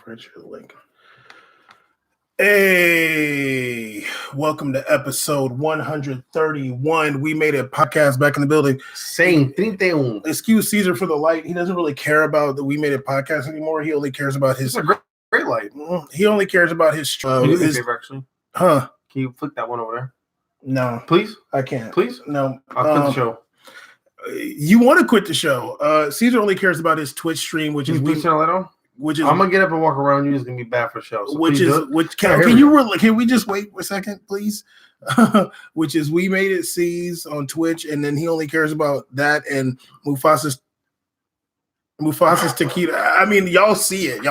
right here, the link. Hey, welcome to episode 131. We made a podcast back in the building. Same 31. Excuse Caesar for the light. He doesn't really care about that we made a podcast anymore. He only cares about his. It's a great light. He only cares about his. Can you do me a favor, actually? Huh? Can you flick that one over there? No, please. I can't. Please. No. I'll quit the show. You want to quit the show? Caesar only cares about his Twitch stream, which is please turn the light on. Which is I'm gonna get up and walk around you. It's gonna be bad for the show. So can we just wait for a second, please? Which is We Made It C's on Twitch, and then he only cares about that and Mufasa's taquito. I mean, y'all see it.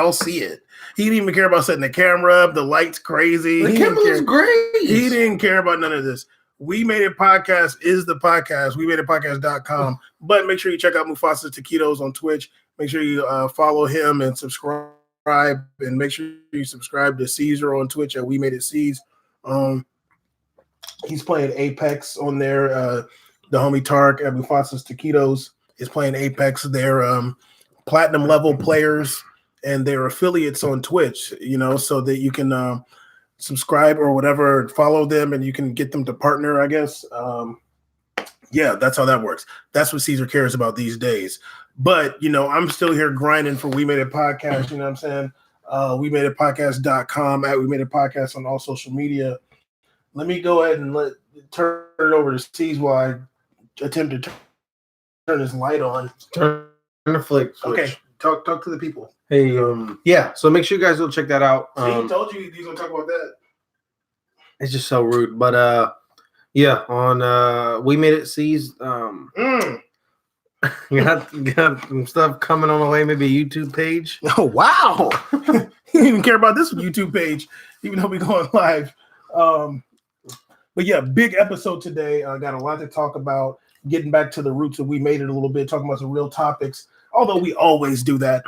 He didn't even care about setting the camera up. The light's crazy. The camera was great. He didn't care about none of this. We Made It Podcast is the podcast. We made it podcast.com. But make sure you check out Mufasa's Taquitos on Twitch. Make sure you follow him and subscribe, and make sure you subscribe to Caesar on Twitch at We Made It C's. He's playing Apex on there. The homie Tark at Mufasa's Taquitos is playing Apex. They're platinum level players, and they're affiliates on Twitch, so that you can subscribe or whatever, follow them, and you can get them to partner, I guess. Yeah, that's how that works. That's what Caesar cares about these days. But, I'm still here grinding for We Made It Podcast. You know what I'm saying? We made it podcast.com at We Made It Podcast on all social media. Let me go ahead and turn it over to C's while I attempt to turn this light on. Turn the flick switch. Okay, talk to the people. Hey, yeah. So make sure you guys go check that out. He told you he's gonna talk about that. It's just so rude, but yeah. On We Made It C's. You got some stuff coming on the way, maybe a YouTube page. Oh, wow. He didn't even care about this YouTube page, even though we're going live. But yeah, big episode today. I got a lot to talk about, getting back to the roots of We Made It a little bit, talking about some real topics, although we always do that.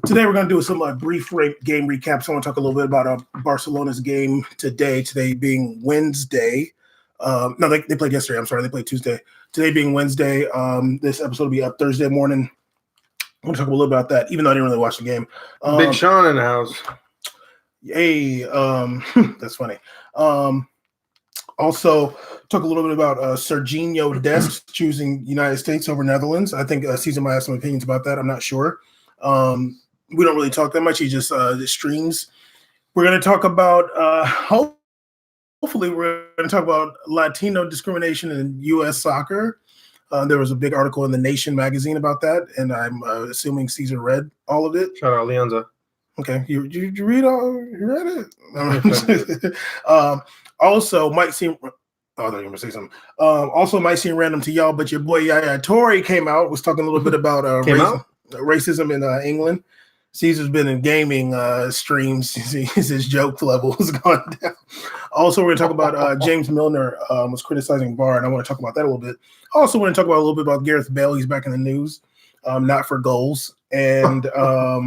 Today we're going to do some brief game recaps. I want to talk a little bit about Barcelona's game today being Wednesday. No, they played yesterday. I'm sorry, they played Tuesday. Today being Wednesday, this episode will be up Thursday morning. I want to talk a little bit about that, even though I didn't really watch the game. Big Sean in the house. Hey, that's funny. Also, talk a little bit about Serginho Dest choosing United States over Netherlands. I think Caesar might have some opinions about that. I'm not sure. We don't really talk that much. He just streams. We're going to talk about hopefully, we're going to talk about Latino discrimination in U.S. soccer. There was a big article in The Nation magazine about that, and I'm assuming Caesar read all of it. Shout out Leonza. Okay, you read all? You read it? Also, might seem. Oh, I thought you were going to say something. Also, might seem random to y'all, but your boy Yaya Toure came out, was talking a little bit about racism in England. Caesar's been in gaming streams. His joke level has gone down. Also, we're going to talk about James Milner was criticizing VAR, and I want to talk about that a little bit. Also, we're going to talk about a little bit about Gareth Bale. He's back in the news, not for goals, and a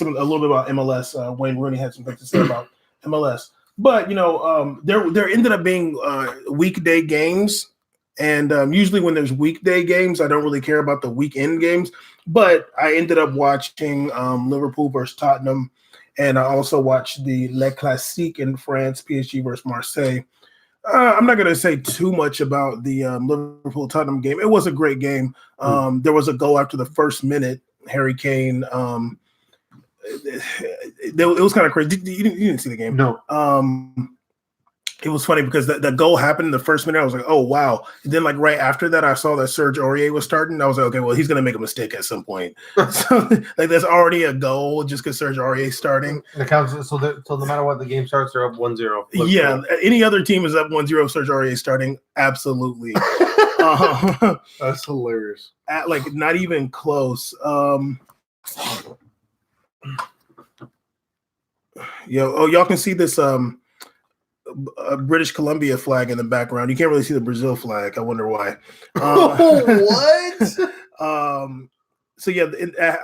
little bit about MLS. Wayne Rooney had some things to say about MLS. But, there ended up being weekday games. And usually when there's weekday games, I don't really care about the weekend games. But I ended up watching Liverpool versus Tottenham. And I also watched the Le Classique in France, PSG versus Marseille. I'm not going to say too much about the Liverpool-Tottenham game. It was a great game. There was a goal after the first minute. Harry Kane. It was kind of crazy. You didn't see the game? No. It was funny because the goal happened in the first minute. I was like, oh, wow. And then, right after that, I saw that Serge Aurier was starting. I was like, okay, well, he's going to make a mistake at some point. So, there's already a goal just because Serge Aurier is starting. It counts, so no matter what the game starts, they're up 1-0. Yeah, any other team is up 1-0, Serge Aurier is starting. Absolutely. That's hilarious. Not even close. Y'all can see this a British Columbia flag in the background. You can't really see the Brazil flag. I wonder why. What? So yeah,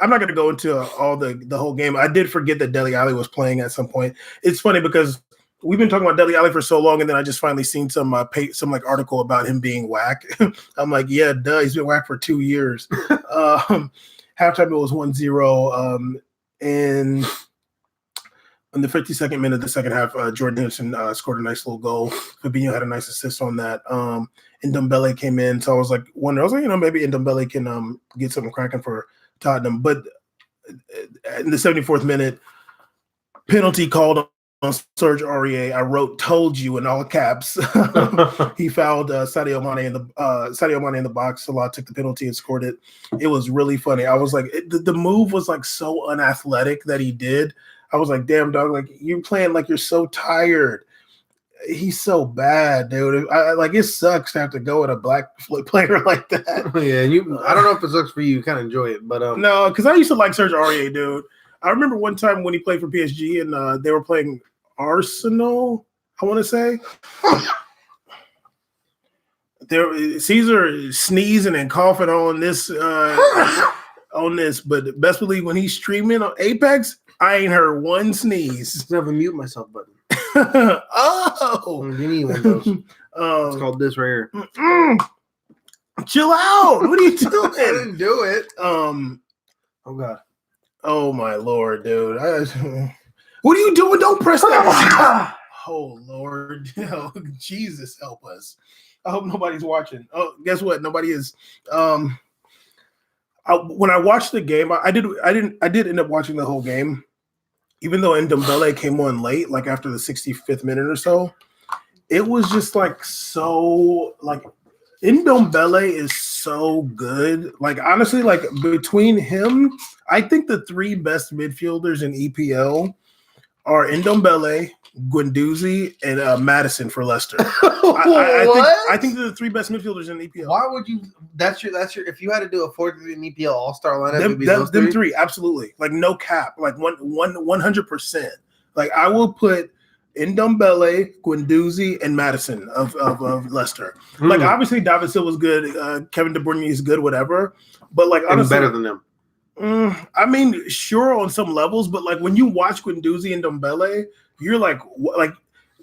I'm not going to go into all the whole game. I did forget that Dele Alli was playing at some point. It's funny because we've been talking about Dele Alli for so long, and then I just finally seen some article about him being whack. I'm like, yeah, duh, he's been whack for 2 years. Halftime it was 1-0. in the 52nd minute of the second half, Jordan Henderson scored a nice little goal. Fabinho had a nice assist on that. And Ndombele came in. So I was like, maybe Ndombele can get something cracking for Tottenham. But in the 74th minute, penalty called on Serge Aurier. I wrote "told you" in all caps. He fouled Sadio Mane in the box. Salah took the penalty and scored it. It was really funny. I was like, the move was like so unathletic that he did. I was like, damn dog, like you're playing like you're so tired. He's so bad, dude. It sucks to have to go at a black player like that. Yeah, I don't know if it sucks for you. You kind of enjoy it, but no, because I used to like Serge Aurier, dude. I remember one time when he played for PSG and they were playing Arsenal, I want to say. Caesar is sneezing and coughing on this, but best believe when he's streaming on Apex, I ain't heard one sneeze. Just have a mute myself button. Oh, you need one of those. It's called this right here. Chill out. What are you doing? I didn't do it. Oh God. Oh my Lord, dude. What are you doing? Don't press that. Oh Lord. Jesus help us. I hope nobody's watching. Oh, guess what? Nobody is. When I watched the game, I did end up watching the whole game. Even though Ndombele came on late, like after the 65th minute or so, it was just like so like Ndombele is so good. Like honestly, like between him, I think the three best midfielders in EPL are Ndombele, Guendouzi, and Madison for Leicester. I think they're the three best midfielders in EPL. Why would you? That's your. If you had to do a 4-3 in EPL All-Star lineup, it would be them three, absolutely. Like no cap, like 100%. Like I will put Ndombele, Guendouzi, and Madison of Leicester. Like obviously David Silva's good, Kevin De Bruyne is good, whatever. But like honestly, better than them. I mean, sure on some levels, but like when you watch Guendouzi and Ndombele, you're like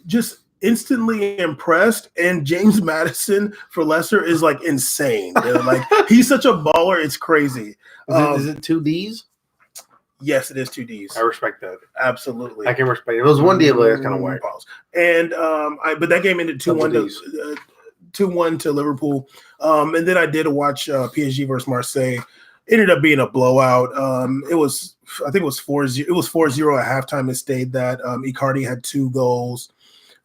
just instantly impressed. And James Madison for Leicester is like insane. Dude. Like he's such a baller, it's crazy. Is it 2 Ds? Yes, it is 2 Ds. I respect that. Absolutely. I can respect it. It was 1 D, but it's kind of weird. And but that game ended 2-1 2-1 to Liverpool. And then I did watch PSG versus Marseille. Ended up being a blowout. It was 4-0. It was 4-0 at halftime. It stayed that. Icardi had 2 goals.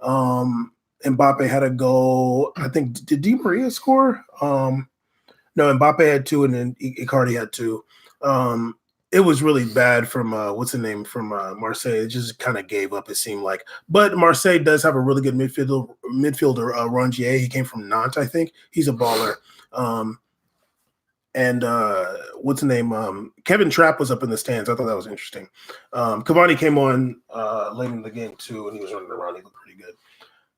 Mbappe had a goal. I think did Di Maria score? No, Mbappe had 2, and then Icardi had 2. It was really bad from what's the name from Marseille. It just kind of gave up. It seemed like, but Marseille does have a really good midfielder. Rongier. He came from Nantes, I think. He's a baller. And what's the name? Kevin Trapp was up in the stands. I thought that was interesting. Cavani came on late in the game too, and he was running around. He looked pretty good.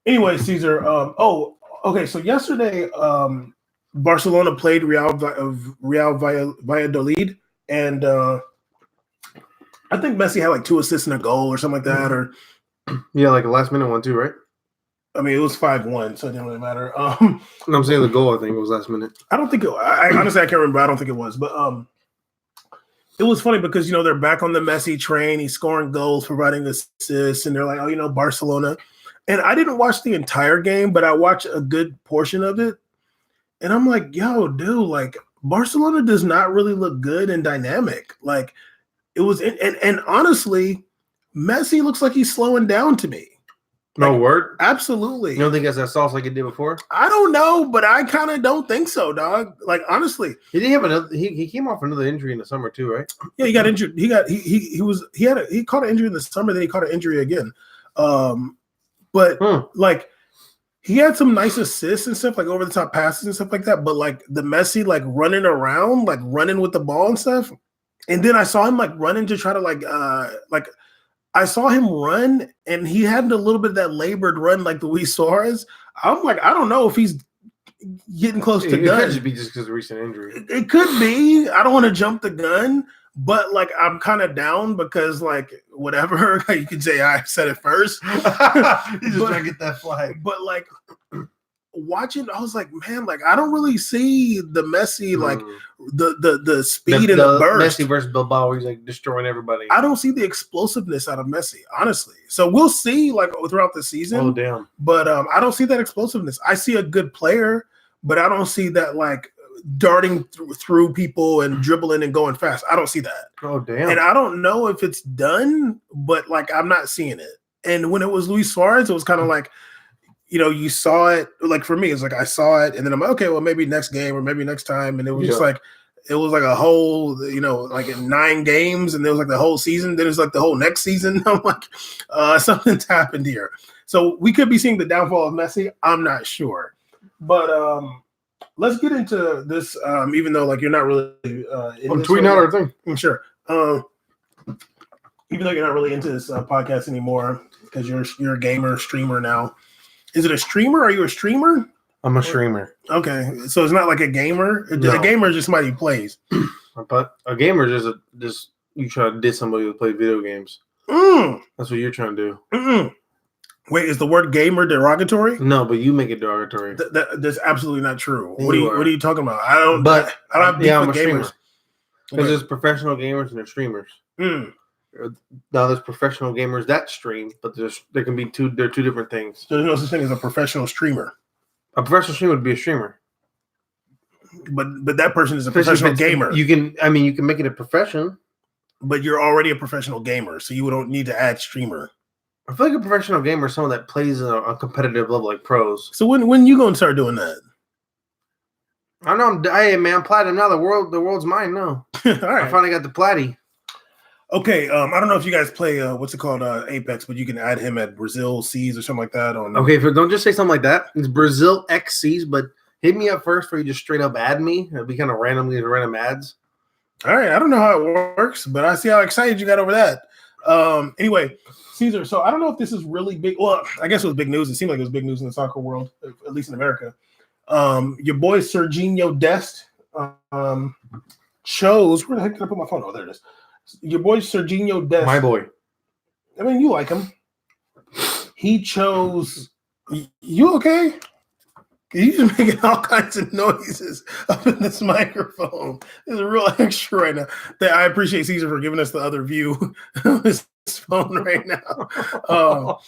Anyway, Caesar. Okay. So yesterday, Barcelona played Real Valladolid, and I think Messi had like 2 assists and a goal or something like that. Or yeah, like a last minute one too, right? I mean, it was 5-1, so it didn't really matter. I'm saying the goal, I think it was last minute. I don't think it. Honestly, I can't remember. I don't think it was, but it was funny because they're back on the Messi train. He's scoring goals, providing assists, and they're like, Barcelona. And I didn't watch the entire game, but I watched a good portion of it, and I'm like, yo, dude, like Barcelona does not really look good and dynamic. Like it was, and honestly, Messi looks like he's slowing down to me. No word? Absolutely. You don't think that's that sauce like it did before? I don't know, but I kind of don't think so, dog. Like honestly, he didn't have another. He came off another injury in the summer too, right? Yeah, he got injured. He caught an injury in the summer. Then he caught an injury again. But like he had some nice assists and stuff, like over the top passes and stuff like that. But like the Messi, like running around, like running with the ball and stuff. And then I saw him like running to try to like I saw him run, and he had a little bit of that labored run like Luis Suarez. I'm like, I don't know if he's getting close to gun. It could just be just because of recent injury. It could be. I don't want to jump the gun, but like I'm kind of down because like whatever you could say, I said it first. You just trying to get that flag. But like watching, I was like, man, like I don't really see the Messi like the speed and the burst. Messi versus Bilbao, where he's like destroying everybody. I don't see the explosiveness out of Messi, honestly. So we'll see like throughout the season. Oh damn! But I don't see that explosiveness. I see a good player, but I don't see that like darting through people and dribbling and going fast. I don't see that. Oh damn! And I don't know if it's done, but like I'm not seeing it. And when it was Luis Suarez, it was kind of like, you know, you saw it. Like for me, it's like I saw it, and then I'm like, okay, well maybe next game or maybe next time. And it was just like it was like a whole, you know, like in 9 games, and there was like the whole season. Then it's like the whole next season. I'm like, something's happened here. So we could be seeing the downfall of Messi. I'm not sure, but let's get into this. Even though like you're not really, I'm tweeting out our thing. I'm sure. Even though you're not really into this podcast anymore because you're a gamer, streamer now. Is it a streamer? Are you a streamer? I'm a streamer. Okay, so it's not like a gamer. No. A gamer is just somebody who plays. But a gamer is just you try to diss somebody who plays video games. That's what you're trying to do. Wait, is the word gamer derogatory? No, but you make it derogatory. That's absolutely not true. What are you talking about? I don't. But I don't. Yeah, I'm a streamer. Because there's professional gamers and there's streamers. Now there's professional gamers that stream, but there can be two different things. There's no such thing as a professional streamer. A professional streamer would be a streamer. But that person is a professional gamer. You can make it a profession. But you're already a professional gamer, so you don't need to add streamer. I feel like a professional gamer is someone that plays on a competitive level like pros. So when you gonna start doing that? I don't know. I'm platinum now. The world's mine now. All right. I finally got the platty. Okay, I don't know if you guys play what's it called, Apex, but you can add him at Brazil Seas or something like that. Okay, don't just say something like that. It's Brazil X Seas, but hit me up first before you just straight up add me. It'll be kind of randomly random ads. All right, I don't know how it works, but I see how excited you got over that. Anyway, Caesar. So I don't know if this is really big. Well, I guess it was big news. It seemed like it was big news in the soccer world, at least in America. Your boy Serginho Dest chose. Where the heck did I put my phone? Oh, there it is. Your boy Serginho Dest. My boy. I mean, you like him. He chose. You okay? You just making all kinds of noises up in this microphone. It's a real extra right now. I appreciate Caesar for giving us the other view of his phone right now.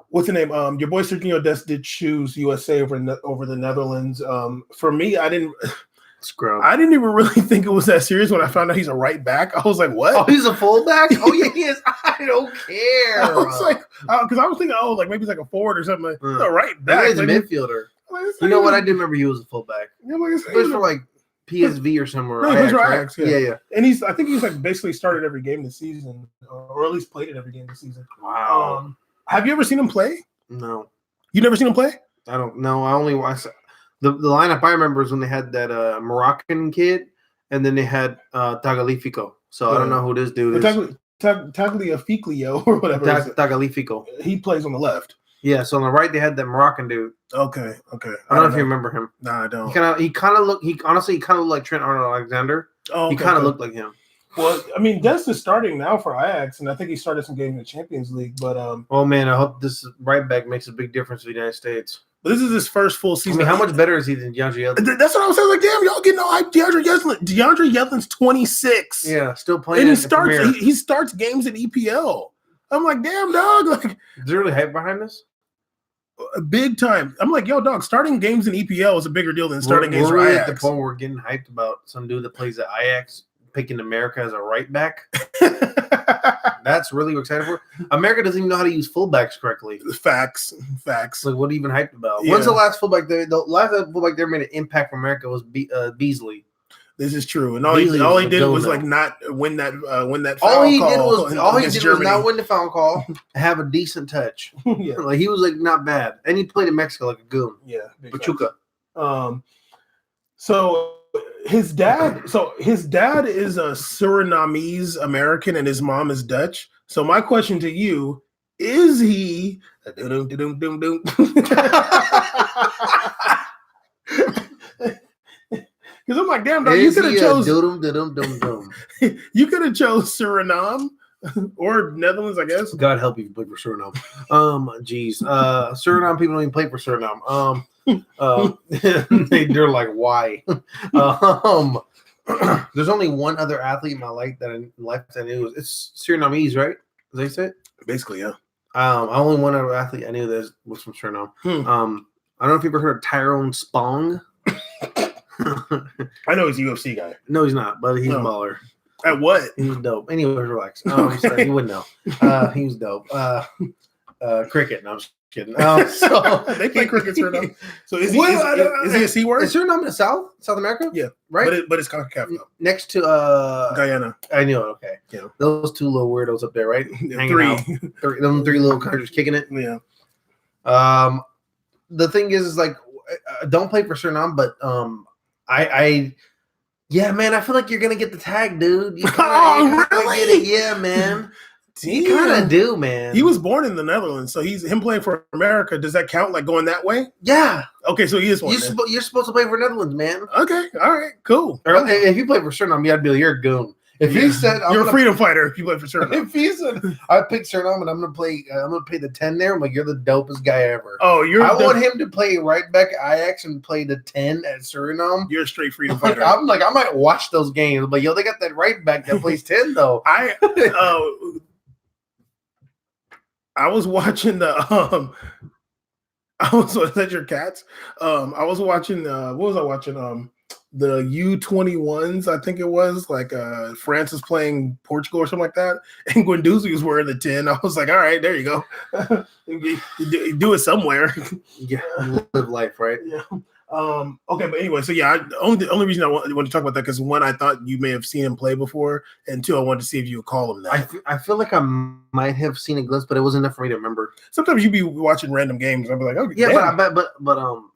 What's the name? Your boy Serginho Dest did choose USA over the Netherlands. For me, I didn't even really think it was that serious when I found out he's a right back. I was like, what? Oh, he's a fullback? Oh, yeah, he is. I don't care. I was like, because I was thinking, like maybe he's like a forward or something. Like, a right back. He's a midfielder. You know what? I did remember he was a fullback. Yeah, he was for like PSV or somewhere. No, Ajax, right? Ajax, yeah. And I think he's like basically started every game this season, or at least played it every game this season. Wow. Have you ever seen him play? No. You never seen him play? I don't know. I only watched the lineup I remember is when they had that Moroccan kid, and then they had Tagliafico. So I don't know who this dude is. Tagliafico or whatever. Tagliafico. He plays on the left. Yeah, so on the right they had that Moroccan dude. Okay. I don't know if you remember him. No, I don't. He kind of looked like Trent Arnold-Alexander. Oh, okay, he kind of looked like him. Well, I mean, Dest is starting now for Ajax, and I think he started some games in the Champions League. But oh man, I hope this right back makes a big difference for the United States. But this is his first full season. I mean, how much better is he than DeAndre Yedlin? That's what I was saying. Like, damn, y'all getting no hype. DeAndre Yedlin's 26. Yeah, still playing. And he starts games at EPL. I'm like, damn, dog. Like, is there really hype behind this? Big time. I'm like, yo, dog, starting games in EPL is a bigger deal than starting games for Ajax. At the point we're getting hyped about some dude that plays at Ajax picking America as a right back. That's really what we're excited for. America doesn't even know how to use fullbacks correctly. Facts. Like, what are you even hyped about? Yeah. When's the last fullback? The last fullback there made an impact for America was Beasley. This is true, and all he did was like not win that foul all he call. All he did was not win the foul call, have a decent touch. Yeah. Like he was like not bad, and he played in Mexico like a goon. Yeah, Pachuca. So his dad is a Surinamese American, and his mom is Dutch. So my question to you is: he? Because I'm like, damn, dog, you could have chose. You could have chose Suriname or Netherlands, I guess. God help you play for Suriname. Suriname people don't even play for Suriname. They're like, why? There's only one other athlete in my life that I knew. It's Surinamese, right? As they say. Basically, yeah. Only one other athlete I knew that was from Suriname. I don't know if you ever heard of Tyrone Spong. I know he's a UFC guy. No, he's not, but he's a baller. At what? He's dope. Anyway, relax. So you wouldn't know. He was dope. Cricket. No, I'm just kidding. So they play cricket Suriname. So is he a C word? Is Suriname in the South America? Yeah, right. But it's CONCACAF though. Next to Guyana. I knew it. Okay, yeah. Those two little weirdos up there, right? Three little countries kicking it. Yeah. The thing is like, don't play for Suriname, but yeah, man, I feel like you're gonna get the tag, dude. You kinda really? get it. Yeah, man. You kind of do, man. He was born in the Netherlands, so him playing for America. Does that count, like going that way? Yeah. Okay, so he is one. You're supposed to play for Netherlands, man. Okay, all right, cool. Or, if you play for Suriname, I'd be like, you're a goon. If he said you're a freedom fighter, if you play for Suriname. If he said I picked Suriname and I'm gonna pay the 10 there, I'm like, you're the dopest guy ever. Oh, I want him to play right back at Ajax and play the 10 at Suriname. You're a straight freedom fighter. I'm like, I might watch those games, but yo, they got that right back that plays 10 though. I was watching the is that your cats? I was watching what was I watching? The U21s, I think it was, like France is playing Portugal or something like that, and Guendouzi was wearing the 10. I was like, all right, there you go. you do it somewhere. Yeah, live life, right? Yeah. Okay, but anyway, so yeah, the only reason I want to talk about that because one, I thought you may have seen him play before, and two, I wanted to see if you would call him that. I feel like I might have seen a glimpse, but it wasn't enough for me to remember. Sometimes you be watching random games, and I'll be like, oh yeah, damn. but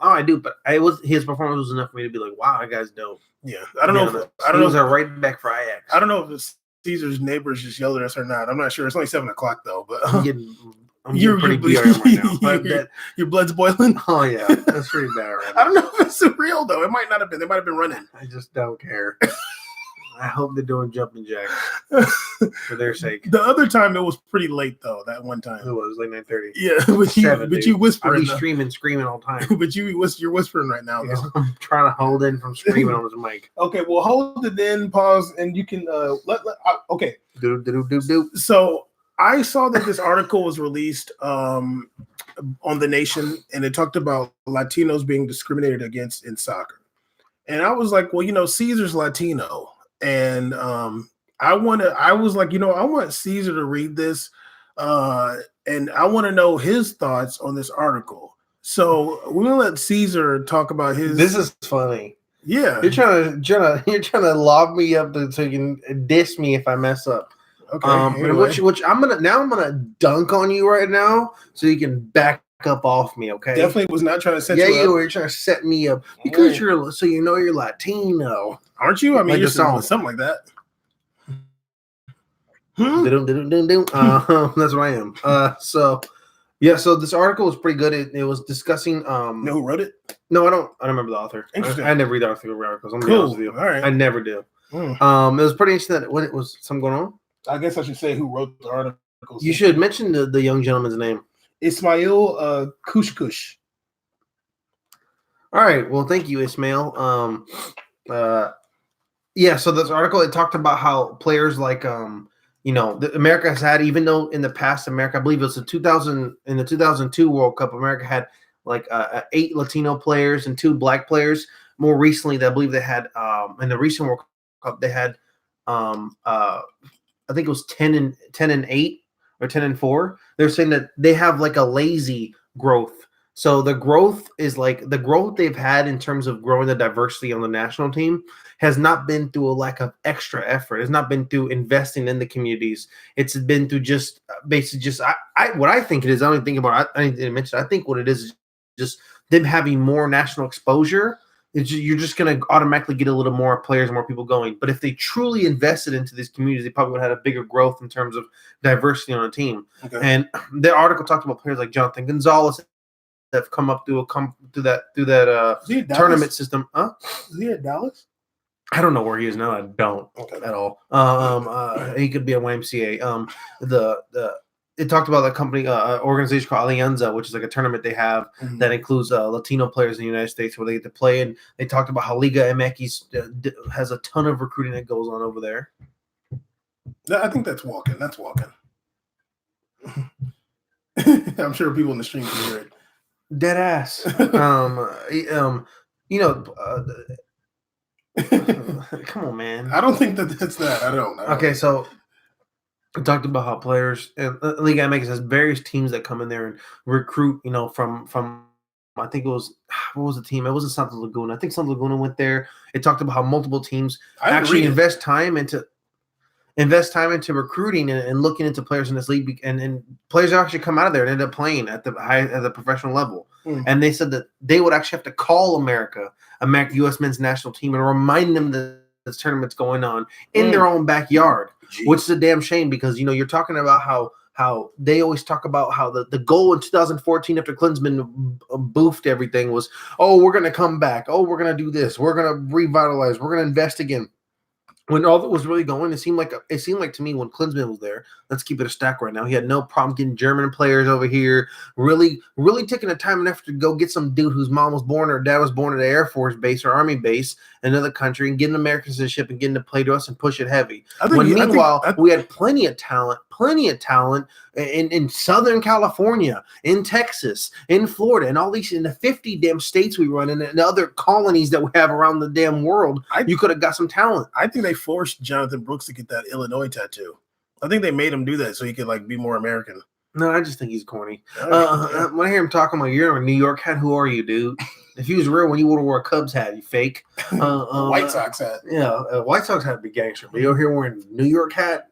I do, but his performance was enough for me to be like, wow, that guy's dope. Yeah, I don't know. He was a right back for Ajax. I don't know if Caesar's neighbors just yelled at us or not. I'm not sure. It's only 7 o'clock though, but you're pretty BRM right now. Your blood's boiling. Oh yeah, that's pretty bad right now. I don't know if it's real though. It might not have been. They might have been running. I just don't care. I hope they're doing jumping jacks for their sake. The other time it was pretty late though. That one time it was like 9:30. Yeah, but you whispering. I'll be screaming all the time. But you're whispering right now. Though. I'm trying to hold in from screaming on his mic. Okay, well hold it in, pause, and you can okay. Do. So I saw that this article was released on The Nation, and it talked about Latinos being discriminated against in soccer. And I was like, well, Caesar's Latino. And I was like, I want Caesar to read this, and I want to know his thoughts on this article. So we're gonna let Caesar talk about his. This is funny. Yeah, you're trying to lob me up so you can diss me if I mess up. Okay. Anyway. Which I'm gonna dunk on you right now so you can back up off me. Okay. Definitely was not trying to set you up. Yeah, you were trying to set me up because you're Latino. Aren't you? I mean, like you're something like that. That's what I am. So this article was pretty good. It was discussing. You know who wrote it? No, I don't remember the author. Interesting. I never read the articles. I'm cool. be honest with you. All right. I never do. It was pretty interesting that when it was something going on. I guess I should say who wrote the article. You should mention the young gentleman's name. Ismail Kushkush. All right. Well, thank you, Ismail. Yeah. So this article, it talked about how players like America has had, even though in the past America, I believe it was in the 2002 World Cup, America had like 8 Latino players and 2 black players. More recently, I believe they had in the recent World Cup they had I think it was 10 and 8 or 10 and 4. They're saying that they have like a lazy growth. So the growth is like the growth they've had in terms of growing the diversity on the national team has not been through a lack of extra effort. It's not been through investing in the communities. It's been through just basically just what I think it is. I don't even think about it. I didn't mention it. I think what it is just them having more national exposure. You're just going to automatically get a little more players, more people going. But if they truly invested into these communities, they probably would have had a bigger growth in terms of diversity on a team. Okay. And the article talked about players like Jonathan Gonzalez that have come up through that tournament system. Huh? Is he at Dallas? I don't know where he is now. I don't at all. He could be a YMCA. it talked about a company, organization called Alianza, which is like a tournament they have that includes Latino players in the United States where they get to play. And they talked about how Liga MX has a ton of recruiting that goes on over there. I think that's walking. That's walking. I'm sure people in the stream can hear it. Dead ass. Come on, man. I don't think that's that. I don't. Okay, so we talked about how players and Liga MX has various teams that come in there and recruit. From I think it was what was the team? It wasn't Santa Laguna. I think Santa Laguna went there. It talked about how multiple teams actually invest time into recruiting and looking into players in this league, and players actually come out of there and end up playing at the professional level. And they said that they would actually have to call America U.S. men's national team and remind them that this tournament's going on in their own backyard, which is a damn shame because you're talking about how they always talk about how the goal in 2014 after Klinsmann boofed everything was, oh, we're going to come back. Oh, we're going to do this. We're going to revitalize. We're going to invest again. When all that was really going, it seemed like to me when Klinsmann was there, let's keep it a stack right now. He had no problem getting German players over here, really taking the time and effort to go get some dude whose mom was born or dad was born at an Air Force base or Army base in another country and getting American citizenship and getting to play to us and push it heavy. Meanwhile, we had plenty of talent in Southern California, in Texas, in Florida, and all these in the 50 damn states we run in and other colonies that we have around the damn world. You could have got some talent. I think they forced Jonathan Brooks to get that Illinois tattoo. I think they made him do that so he could be more American. No, I just think he's corny. When I hear him talking about you're a New York hat, who are you, dude? If he was real, when you would have wore a Cubs hat, you fake. White Sox hat. Yeah, White Sox hat would be gangster. But you're here wearing a New York hat,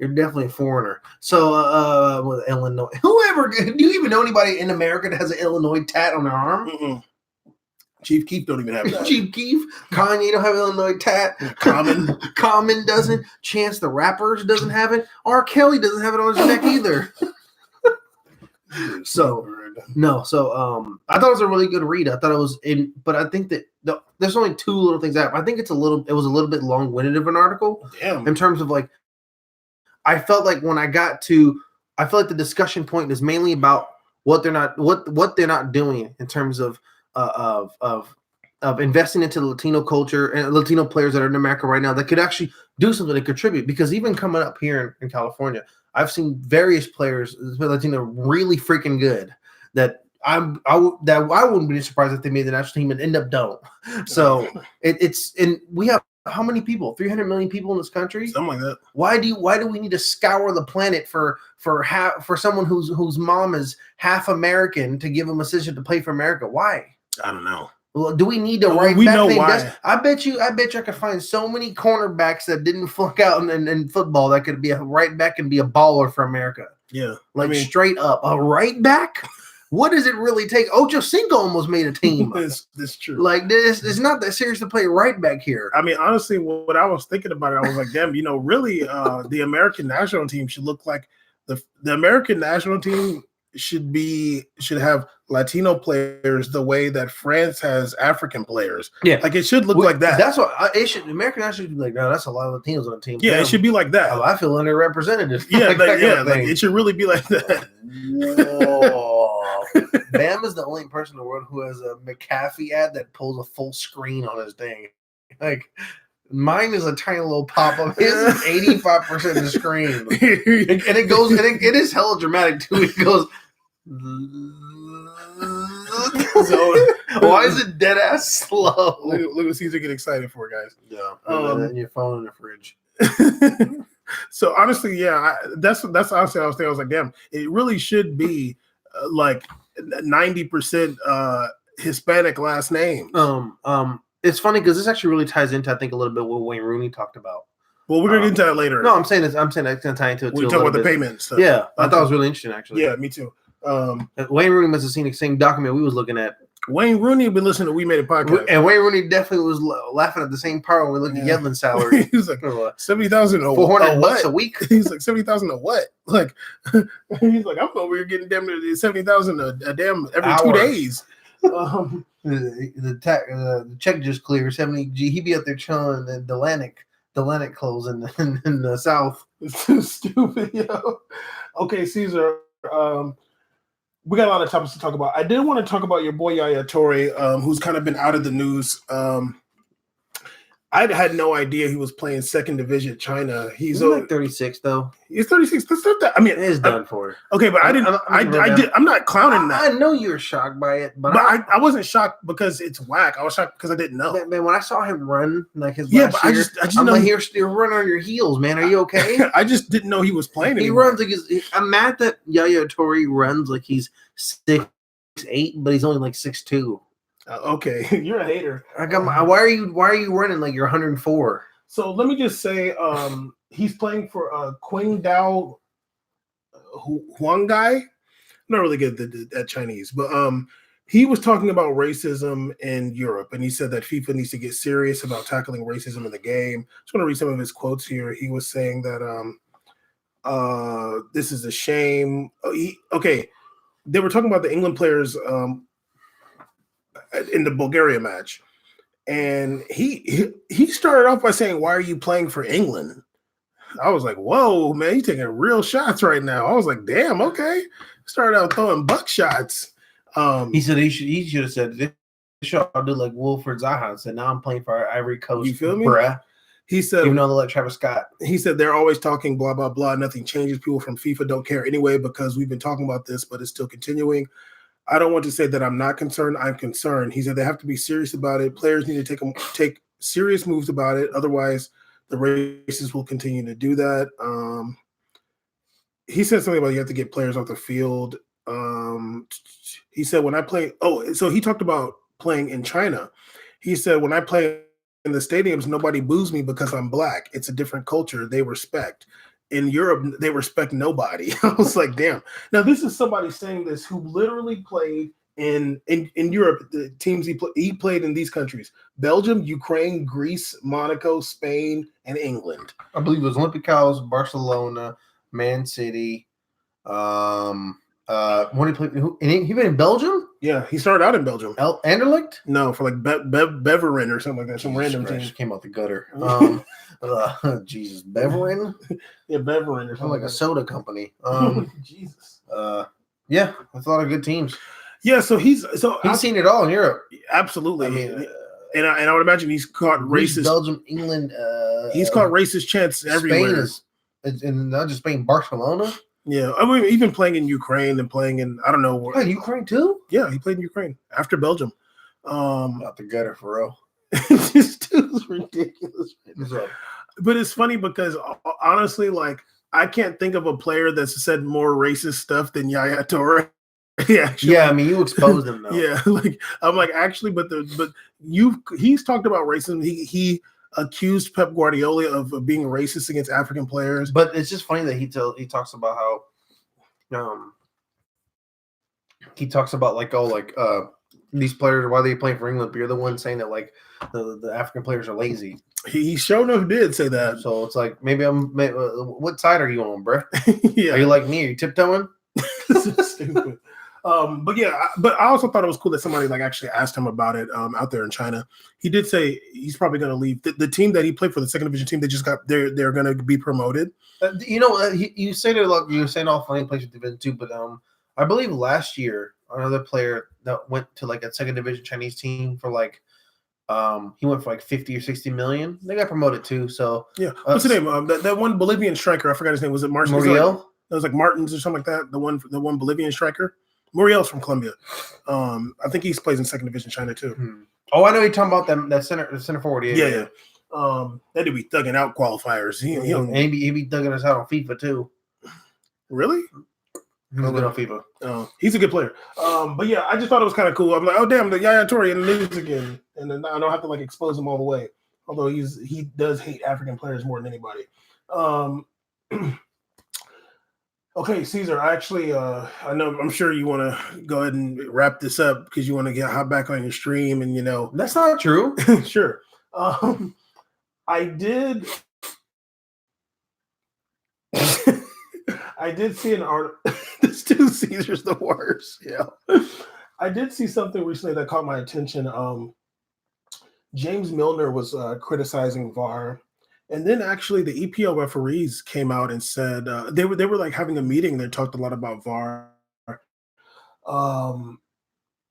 you're definitely a foreigner. So, with Illinois, do you even know anybody in America that has an Illinois tat on their arm? Mm-mm. Chief Keef don't even have that. Chief Keef, Kanye don't have an Illinois tat. Common doesn't. Chance the Rapper doesn't have it. R. Kelly doesn't have it on his neck either. I thought it was a really good read. I thought it was but I think that there's only two little things that I think it was a little bit long-winded of an article. Damn. In terms of I felt like the discussion point is mainly about what they're not doing in terms of investing into the Latino culture and Latino players that are in America right now that could actually do something to contribute. Because even coming up here in California, I've seen various players Latino really freaking good that I wouldn't be surprised if they made the national team and end up don't. So we have how many people? 300 million people in this country? Something like that. Why do we need to scour the planet for someone whose mom is half American to give them a citizenship to play for America? Why? I don't know. Well, do we need to write we back? know why. I bet you I could find so many cornerbacks that didn't flunk out in football that could be a right back and be a baller for America. Yeah. Straight up. A right back? What does it really take? Ocho Cinco almost made a team. That's true. It's not that serious to play right back here. I mean, honestly, what I was thinking about it, I was like, damn, really, the American national team should look like the American national team should have Latino players the way that France has African players. Yeah, it should look like that. That's what it should. American national should be like. No, that's a lot of Latinos on the team. Yeah, it should be like that. I feel underrepresented. Yeah, it should really be like that. Whoa. Bam is the only person in the world who has a McAfee ad that pulls a full screen on his thing. Mine is a tiny little pop-up. His is 85% of the screen. And it goes, and it is hella dramatic too. It goes. So, why is it dead ass slow? Look what Caesar get excited for, guys. Yeah. And your phone in the fridge. So honestly, yeah, that's honestly I was thinking. I was like, damn, it really should be 90% Hispanic last names. It's funny because this actually really ties into, I think, a little bit what Wayne Rooney talked about. Well, we're gonna get into that later. No, I'm saying that's gonna tie into it. We talk about the payment stuff. Yeah, I thought it was really interesting, actually. Yeah, me too. Wayne Rooney must have seen the same document we was looking at. Wayne Rooney been listening to We Made a Podcast, and Wayne Rooney definitely was laughing at the same part when we looked at Yedlin's salary. He was like $70,000 $400 a week. He's like $70,000 a what? He's like, I'm over here getting damn near $70,000 a damn every hours. 2 days. The check just cleared 70G. He be out there chilling in Atlantic Atlantic clothes in the South. It's too stupid, yo. Okay, Caesar. We got a lot of topics to talk about. I did want to talk about your boy Yaya Toure, who's kind of been out of the news. I had no idea he was playing second division China. He's like 36 though. He's 36. That's not that. I mean, it is done for. Okay, but I'm not clowning that. I know you were shocked by it, but I wasn't shocked because it's whack. I was shocked because I didn't know. Man, when I saw him run like his last year, I just know like, you're running on your heels, man. Are you okay? I just didn't know he was playing. He runs like I'm mad that Yaya Toure runs like he's 6'8", but he's only like 6'2". Okay, you're a hater. Why are you running like you're 104? So let me just say, he's playing for Qingdao Huangai. I'm not really good at Chinese, but he was talking about racism in Europe, and he said that FIFA needs to get serious about tackling racism in the game. Just want to read some of his quotes here. He was saying that this is a shame. They were talking about the England players in the Bulgaria match, and he started off by saying, "Why are you playing for England?" I was like, "Whoa, man, you're taking real shots right now." I was like, "Damn, okay." Started out throwing buck shots. He said he should have said this should do like Wilfred Zaha and said, "Now I'm playing for Ivory Coast." You feel me? Bruh. He said, even though they let Travis Scott. He said they're always talking blah blah blah. Nothing changes. People from FIFA don't care anyway because we've been talking about this, but it's still continuing. I don't want to say that I'm not concerned. I'm concerned. He said they have to be serious about it. Players need to take serious moves about it. Otherwise, the racists will continue to do that. He said something about you have to get players off the field. He said when I play, so he talked about playing in China. He said when I play in the stadiums, nobody boos me because I'm black. It's a different culture. They respect. In Europe, they respect nobody. I was like, damn. Now, this is somebody saying this who literally played in Europe. The teams he played in these countries: Belgium, Ukraine, Greece, Monaco, Spain, and England. I believe it was Olympiacos, Barcelona, Man City. When he played, he played in Belgium. Yeah, he started out in Belgium. Anderlecht? No, for like Beveren or something like that. Some random team. Came out the gutter. Jesus, Beveren? Yeah, Beveren or something like a soda company. Jesus. Yeah, that's a lot of good teams. Yeah, so he's seen it all in Europe. Absolutely. I mean, and I would imagine he's caught racist. Belgium, England. He's caught racist chants everywhere. Spain and not just Spain, Barcelona. Yeah, I mean, even playing in Ukraine and playing in I don't know where. Played Ukraine too? Yeah, he played in Ukraine after Belgium. Not the gutter for real. This dude's ridiculous. But it's funny because honestly, like I can't think of a player that's said more racist stuff than Yaya Toure. Yeah, I mean you exposed him though. Yeah, like I'm like actually, he's talked about racism. He accused Pep Guardiola of being racist against African players. But it's just funny that he talks about how he talks about these players, why they playing for England, but you're the one saying that like the African players are lazy. He sure enough did say that. So it's like maybe what side are you on, bro? Yeah. Are you like me? Are you tiptoeing? This is stupid. But I also thought it was cool that somebody like actually asked him about it out there in China. He did say he's probably going to leave. The team that he played for, the second division team, they just got they're going to be promoted. You say they're like you're saying all funny places division two, but I believe last year another player that went to like a second division Chinese team for like he went for like 50 or 60 million. They got promoted too. So yeah, what's the name? That one Bolivian striker, I forgot his name. Was it Martial? Muriel? It was like Martins or something like that. The one Bolivian striker. Muriel's from Colombia. I think he plays in second division China too. Oh, I know you're talking about that center forward. Yeah. That dude be thugging out qualifiers. He be thugging us out on FIFA too. Really? He's good on FIFA. Oh, he's a good player. But yeah, I just thought it was kind of cool. I'm like, oh damn, the Yaya Toure in the news again, and then I don't have to like expose him all the way. Although he does hate African players more than anybody. Okay, Caesar. Actually, I'm sure you want to go ahead and wrap this up because you want to get hot back on your stream, and that's not true. Sure. I did. I did see an article. This dude Caesar's the worst. Yeah. I did see something recently that caught my attention. James Milner was criticizing VAR, And then actually the EPL referees came out and said they were like having a meeting. They talked a lot about VAR. Um,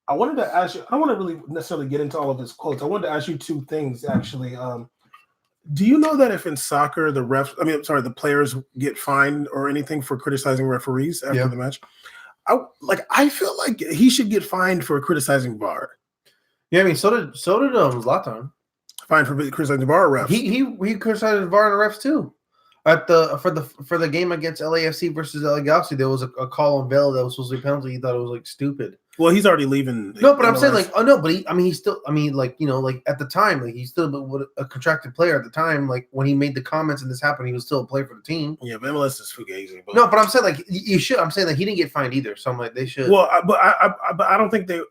I wanted to ask you. I don't want to really necessarily get into all of his quotes. I wanted to ask you two things actually. Do you know that if in soccer the players get fined or anything for criticizing referees after the match? I feel like he should get fined for criticizing VAR. Yeah, I mean, so did Zlatan. Fined for criticizing VAR refs. He criticized VAR and refs too. At for the game against LAFC versus LA Galaxy, there was a call on Bale that was supposed to be penalty. He thought it was like stupid. Well, he's already leaving. No, but I'm saying like, oh no, but he's still. I mean, like like at the time, like he's still a contracted player at the time. Like when he made the comments and this happened, he was still a player for the team. Yeah, but MLS is fugazi. But no, but I'm saying like you should. I'm saying that he didn't get fined either. So I'm like they should. Well, but I don't think they.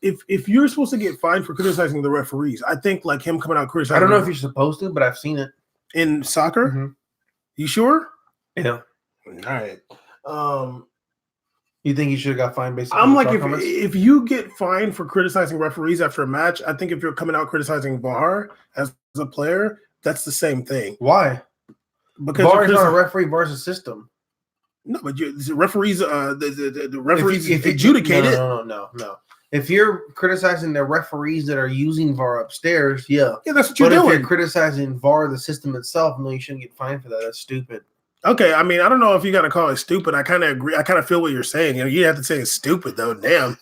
If you're supposed to get fined for criticizing the referees, I think like him coming out criticizing. I don't know if you're supposed to, but I've seen it in soccer. Mm-hmm. You sure? Yeah. All right. You think he should have got fined basically? I'm like, if you get fined for criticizing referees after a match, I think if you're coming out criticizing VAR as a player, that's the same thing. Why? Because VAR is not a referee, VAR is a system. No, but the referees, the referees adjudicate it. No. If you're criticizing the referees that are using VAR upstairs, yeah, that's what you're doing. If you're criticizing VAR, the system itself, no, you shouldn't get fined for that. That's stupid. Okay, I mean, I don't know if you got to call it stupid. I kind of agree. I kind of feel what you're saying. You have to say it's stupid though. Damn,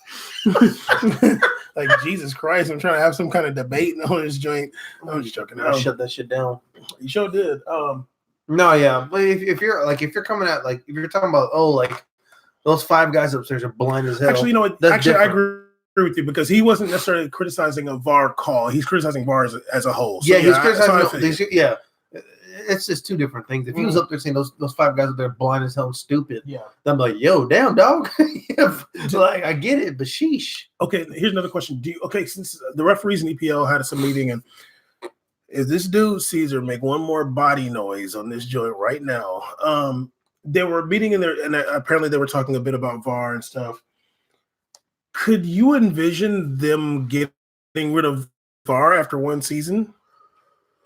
like Jesus Christ! I'm trying to have some kind of debate on this joint. I'm just joking. I shut that shit down. You sure did. No, yeah, but if you're coming at like if you're talking about those 5 guys upstairs are blind as hell. Actually, you know what? Actually, I agree with you because he wasn't necessarily criticizing a VAR call. He's criticizing VAR as a whole. So, he's criticizing. It's just 2 different things. If he was up there saying those 5 guys up there blind as hell and stupid, then I'm like, yo, damn dog. Like I get it, but sheesh. Okay, here's another question. Since the referees in EPL had some meeting, and if this dude Caesar make one more body noise on this joint right now, they were meeting in there, and apparently they were talking a bit about VAR and stuff. Could you envision them getting rid of VAR after one season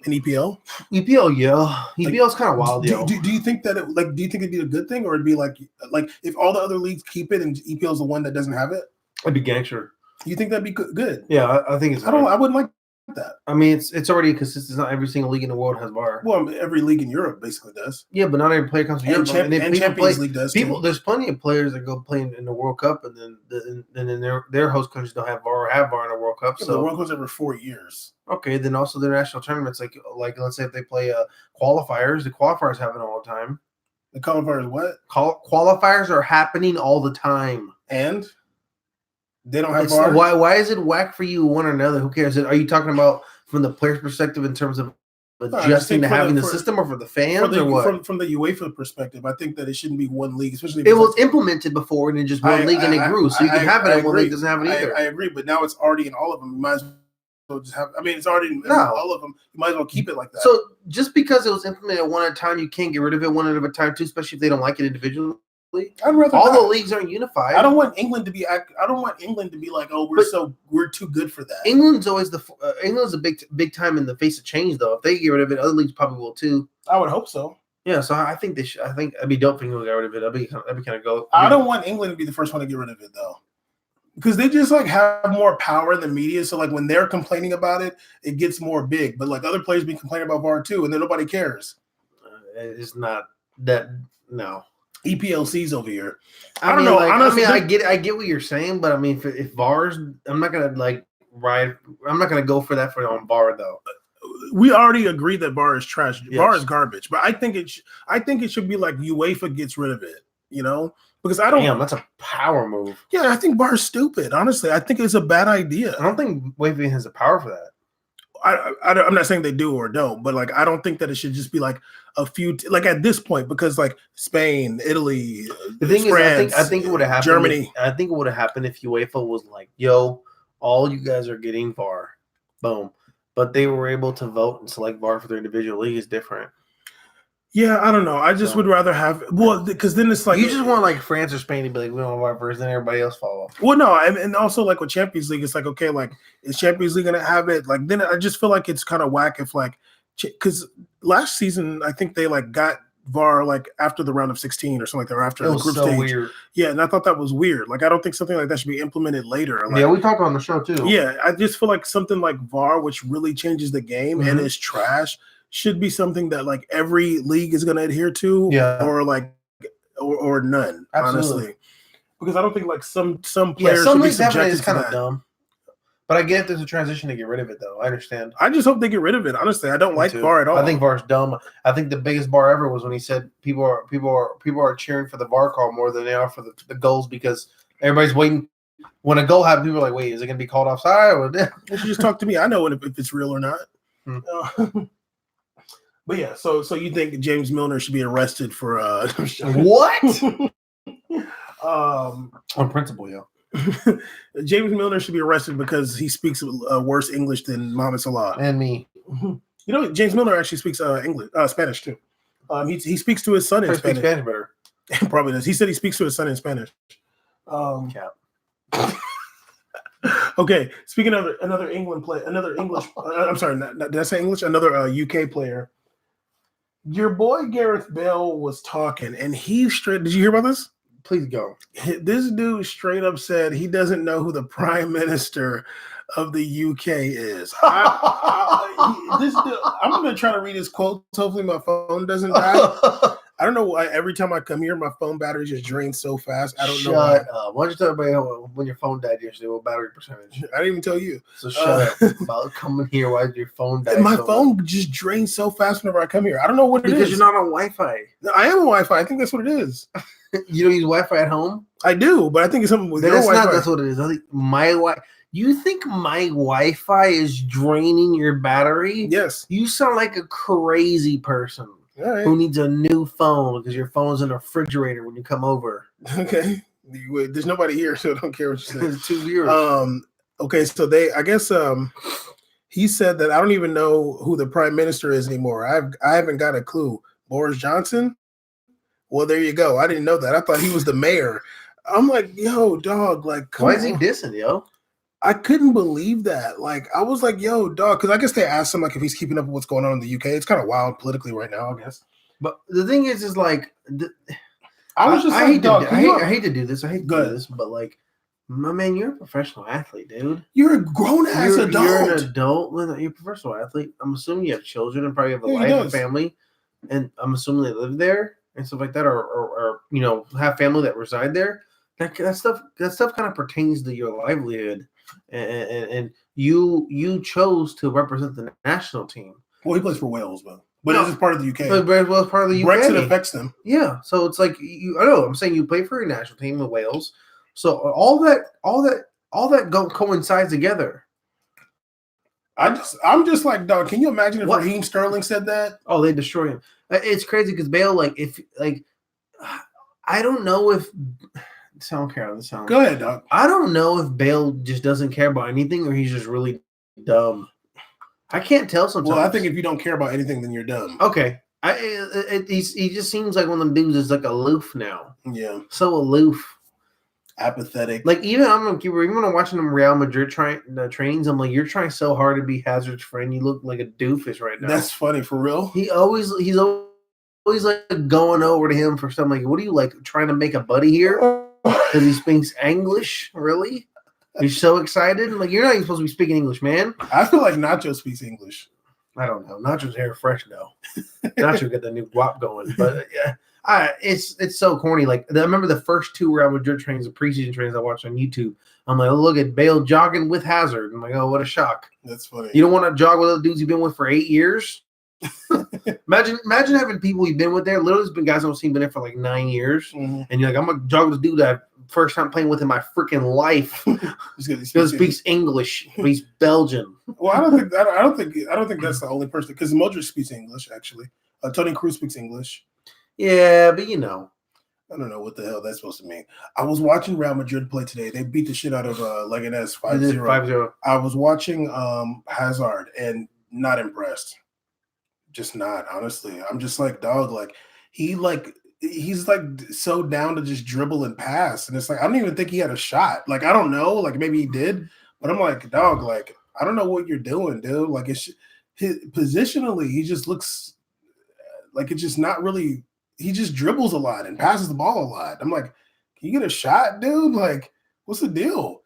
in EPL? EPL, yeah. EPL's kind of wild, yo. Do you think that do you think it'd be a good thing, or it'd be like if all the other leagues keep it and EPL's the one that doesn't have it? It'd be gangster. You think that'd be good? Yeah, I think it's. I wouldn't like that. I mean, it's already consistent. Not every single league in the world has VAR. Well, every league in Europe basically does. Yeah, but not every player comes from Europe. And Champions League does. There's plenty of players that go play in the World Cup, and then their host countries don't have VAR or have VAR in the World Cup. Yeah, so the World Cup's every 4 years. Okay, then also the national tournaments, like let's say if they play qualifiers, the qualifiers happen all the time. The qualifiers what? Qualifiers are happening all the time, and they don't have VAR. Why is it whack for you one or another? Who cares? Are you talking about from the player's perspective in terms of adjusting to having the system, or for the fans, or what? From the UEFA perspective, I think that it shouldn't be one league, especially. It was implemented before, and then just one league, and it grew. So you can have it, and one league doesn't have it either. I agree, but now it's already in all of them. You might as well just have. I mean, it's already in all of them. You might as well keep it like that. So just because it was implemented one at a time, you can't get rid of it one at a time too, especially if they don't like it individually. I'd rather all the leagues aren't unified. I don't want England to be like, oh, we're too good for that. England's always England's a big time in the face of change, though. If they get rid of it, other leagues probably will too. I would hope so. Yeah, so I think they should. I think I'd be dope if England got rid of it. That'd be kind of go. I don't want England to be the first one to get rid of it though, because they just like have more power in the media. So like when they're complaining about it, it gets more big. But like other players be complaining about VAR too, and then nobody cares. It's not that no. EPLC's over here. I don't know. Honestly, I get what you're saying, but I mean, if VAR's, I'm not gonna I'm not gonna go for that on VAR though. We already agreed that VAR is trash. Yes. VAR is garbage, but I think it should be like UEFA gets rid of it. You know, because I don't. Damn, that's a power move. Yeah, I think VAR is stupid. Honestly, I think it's a bad idea. I don't think UEFA has the power for that. I'm not saying they do or don't, but like I don't think that it should just be like a few like at this point, because like Spain, Italy, the thing France, is, I think it would have happened. Germany. I think it would have happened if UEFA was like, "Yo, all you guys are getting VAR, boom," but they were able to vote and select VAR for their individual league is different. Yeah, I don't know. I just would rather have because then it's like you just want like France or Spain to be like, we don't have VAR first, then everybody else follow. Well, no, and also like with Champions League, it's like okay, like is Champions League gonna have it? Like then I just feel like it's kind of whack if like because last season I think they like got VAR like after the round of 16 or something like that, or after It the was group so stage. weird. Yeah, and I thought that was weird. Like, I don't think something like that should be implemented later. Like, Yeah, we talked on the show too. yeah, I just feel like something like VAR, which really changes the game and is trash, should be something that like every league is going to adhere to, or like, or none. Absolutely. Honestly, because I don't think like some Yeah, players some should be leagues have it, subjected it's to kind of that. dumb. But I get there's a transition to get rid of it, though. I understand. I just hope they get rid of it. Honestly, I don't like VAR at all. I think VAR's dumb. I think the biggest bar ever was when he said people are cheering for the VAR call more than they are for the goals because everybody's waiting. When a goal happens, people are like, "Wait, is it going to be called offside?" Or you should just talk to me. I know if it's real or not. But yeah, so you think James Milner should be arrested for what? On principle, yeah. James Milner should be arrested because he speaks worse English than Mohamed Salah and me. You know, James Milner actually speaks Spanish too. He speaks to his son in Spanish. Spanish better. Probably does. He said he speaks to his son in Spanish. Okay, speaking of another England player, another English. I'm sorry, did I say English? Another UK player. Your boy Gareth Bale was talking, and he straight. Did you hear about this? Please go. This dude straight up said he doesn't know who the Prime Minister of the UK is. This dude, I'm going to try to read his quotes. Hopefully my phone doesn't die. I don't know why every time I come here, my phone battery just drains so fast. I don't know why. Shut up. Why don't you tell everybody when your phone died yesterday, what battery percentage? I didn't even tell you. So shut up about coming here. Why did your phone die? My phone just drains so fast whenever I come here. I don't know what it is. Because you're not on Wi-Fi. I am on Wi-Fi. I think that's what it is. You don't use Wi-Fi at home? I do, but I think it's something with your Wi-Fi. That's what it is. I think my Wi-Fi. You think my Wi-Fi is draining your battery? Yes. You sound like a crazy person. Right. Who needs a new phone because your phone's in the refrigerator when you come over. Okay. There's nobody here, so I don't care what you say. It's 2 years. Okay, so I guess he said that I don't even know who the prime minister is anymore. I haven't got a clue. Boris Johnson? Well, there you go. I didn't know that. I thought he was the mayor. I'm like, yo, dog, like, come why on. is he dissing, yo? I couldn't believe that. Like, I was like, yo, dog, because I guess they asked him like if he's keeping up with what's going on in the UK. It's kind of wild politically right now, I guess. But the thing is like, I was just I like, hate dog, I hate to do this. I hate to do this, but like, my man, you're a professional athlete, dude. You're a grown ass adult. You're an adult. You're a professional athlete. I'm assuming you have children and probably have a life and family, and I'm assuming they live there and stuff like that, or you know, have family that reside there. That stuff kind of pertains to your livelihood. And you chose to represent the national team. Well, he plays for Wales, but this is part of the UK. Well, part of the UK. Brexit affects them. Yeah, so it's like I know. I'm saying you play for your national team of Wales, so all that coincides together. I'm just like, dog. Can you imagine if Raheem Sterling said that? Oh, they destroy him. It's crazy because Bale, I don't know if. Sound care on the sound. Go ahead, dog. I don't know if Bale just doesn't care about anything or he's just really dumb. I can't tell sometimes. Well, I think if you don't care about anything, then you're dumb. Okay. He just seems like one of them dudes is like aloof now. Yeah. So aloof. Apathetic. Like even even when I'm watching them Real Madrid trainings, I'm like, you're trying so hard to be Hazard's friend. You look like a doofus right now. That's funny for real. He's always like going over to him for something like, what are you like trying to make a buddy here? Because he speaks English, really? You're so excited? Like, you're not even supposed to be speaking English, man. I feel like Nacho speaks English. I don't know. Nacho's hair fresh, though. Nacho got the new guap going. But, yeah, it's so corny. Like, I remember the first 2 Real Madrid trainings, the preseason trainings I watched on YouTube. I'm like, oh, look at Bale jogging with Hazard. I'm like, oh, what a shock. That's funny. You don't want to jog with those dudes you've been with for 8 years? Imagine having people you've been with there. Literally, there's been guys I've seen been there for like 9 years, and you're like, I'm gonna jog with this dude that first time playing with in my freaking life. He speaks English, but he's Belgian. Well, I don't think that's the only person because Modric speaks English. Actually, Toni Kroos speaks English. Yeah, but you know, I don't know what the hell that's supposed to mean. I was watching Real Madrid play today. They beat the shit out of Leganés 5-0. 5-0. I was watching Hazard and not impressed. Just not, honestly. I'm just like, dog, like he's like so down to just dribble and pass. And it's like, I don't even think he had a shot. Like, I don't know. Like maybe he did, but I'm like, dog, like, I don't know what you're doing, dude. Like positionally, he just looks like it's just not really. He just dribbles a lot and passes the ball a lot. I'm like, can you get a shot, dude? Like, what's the deal?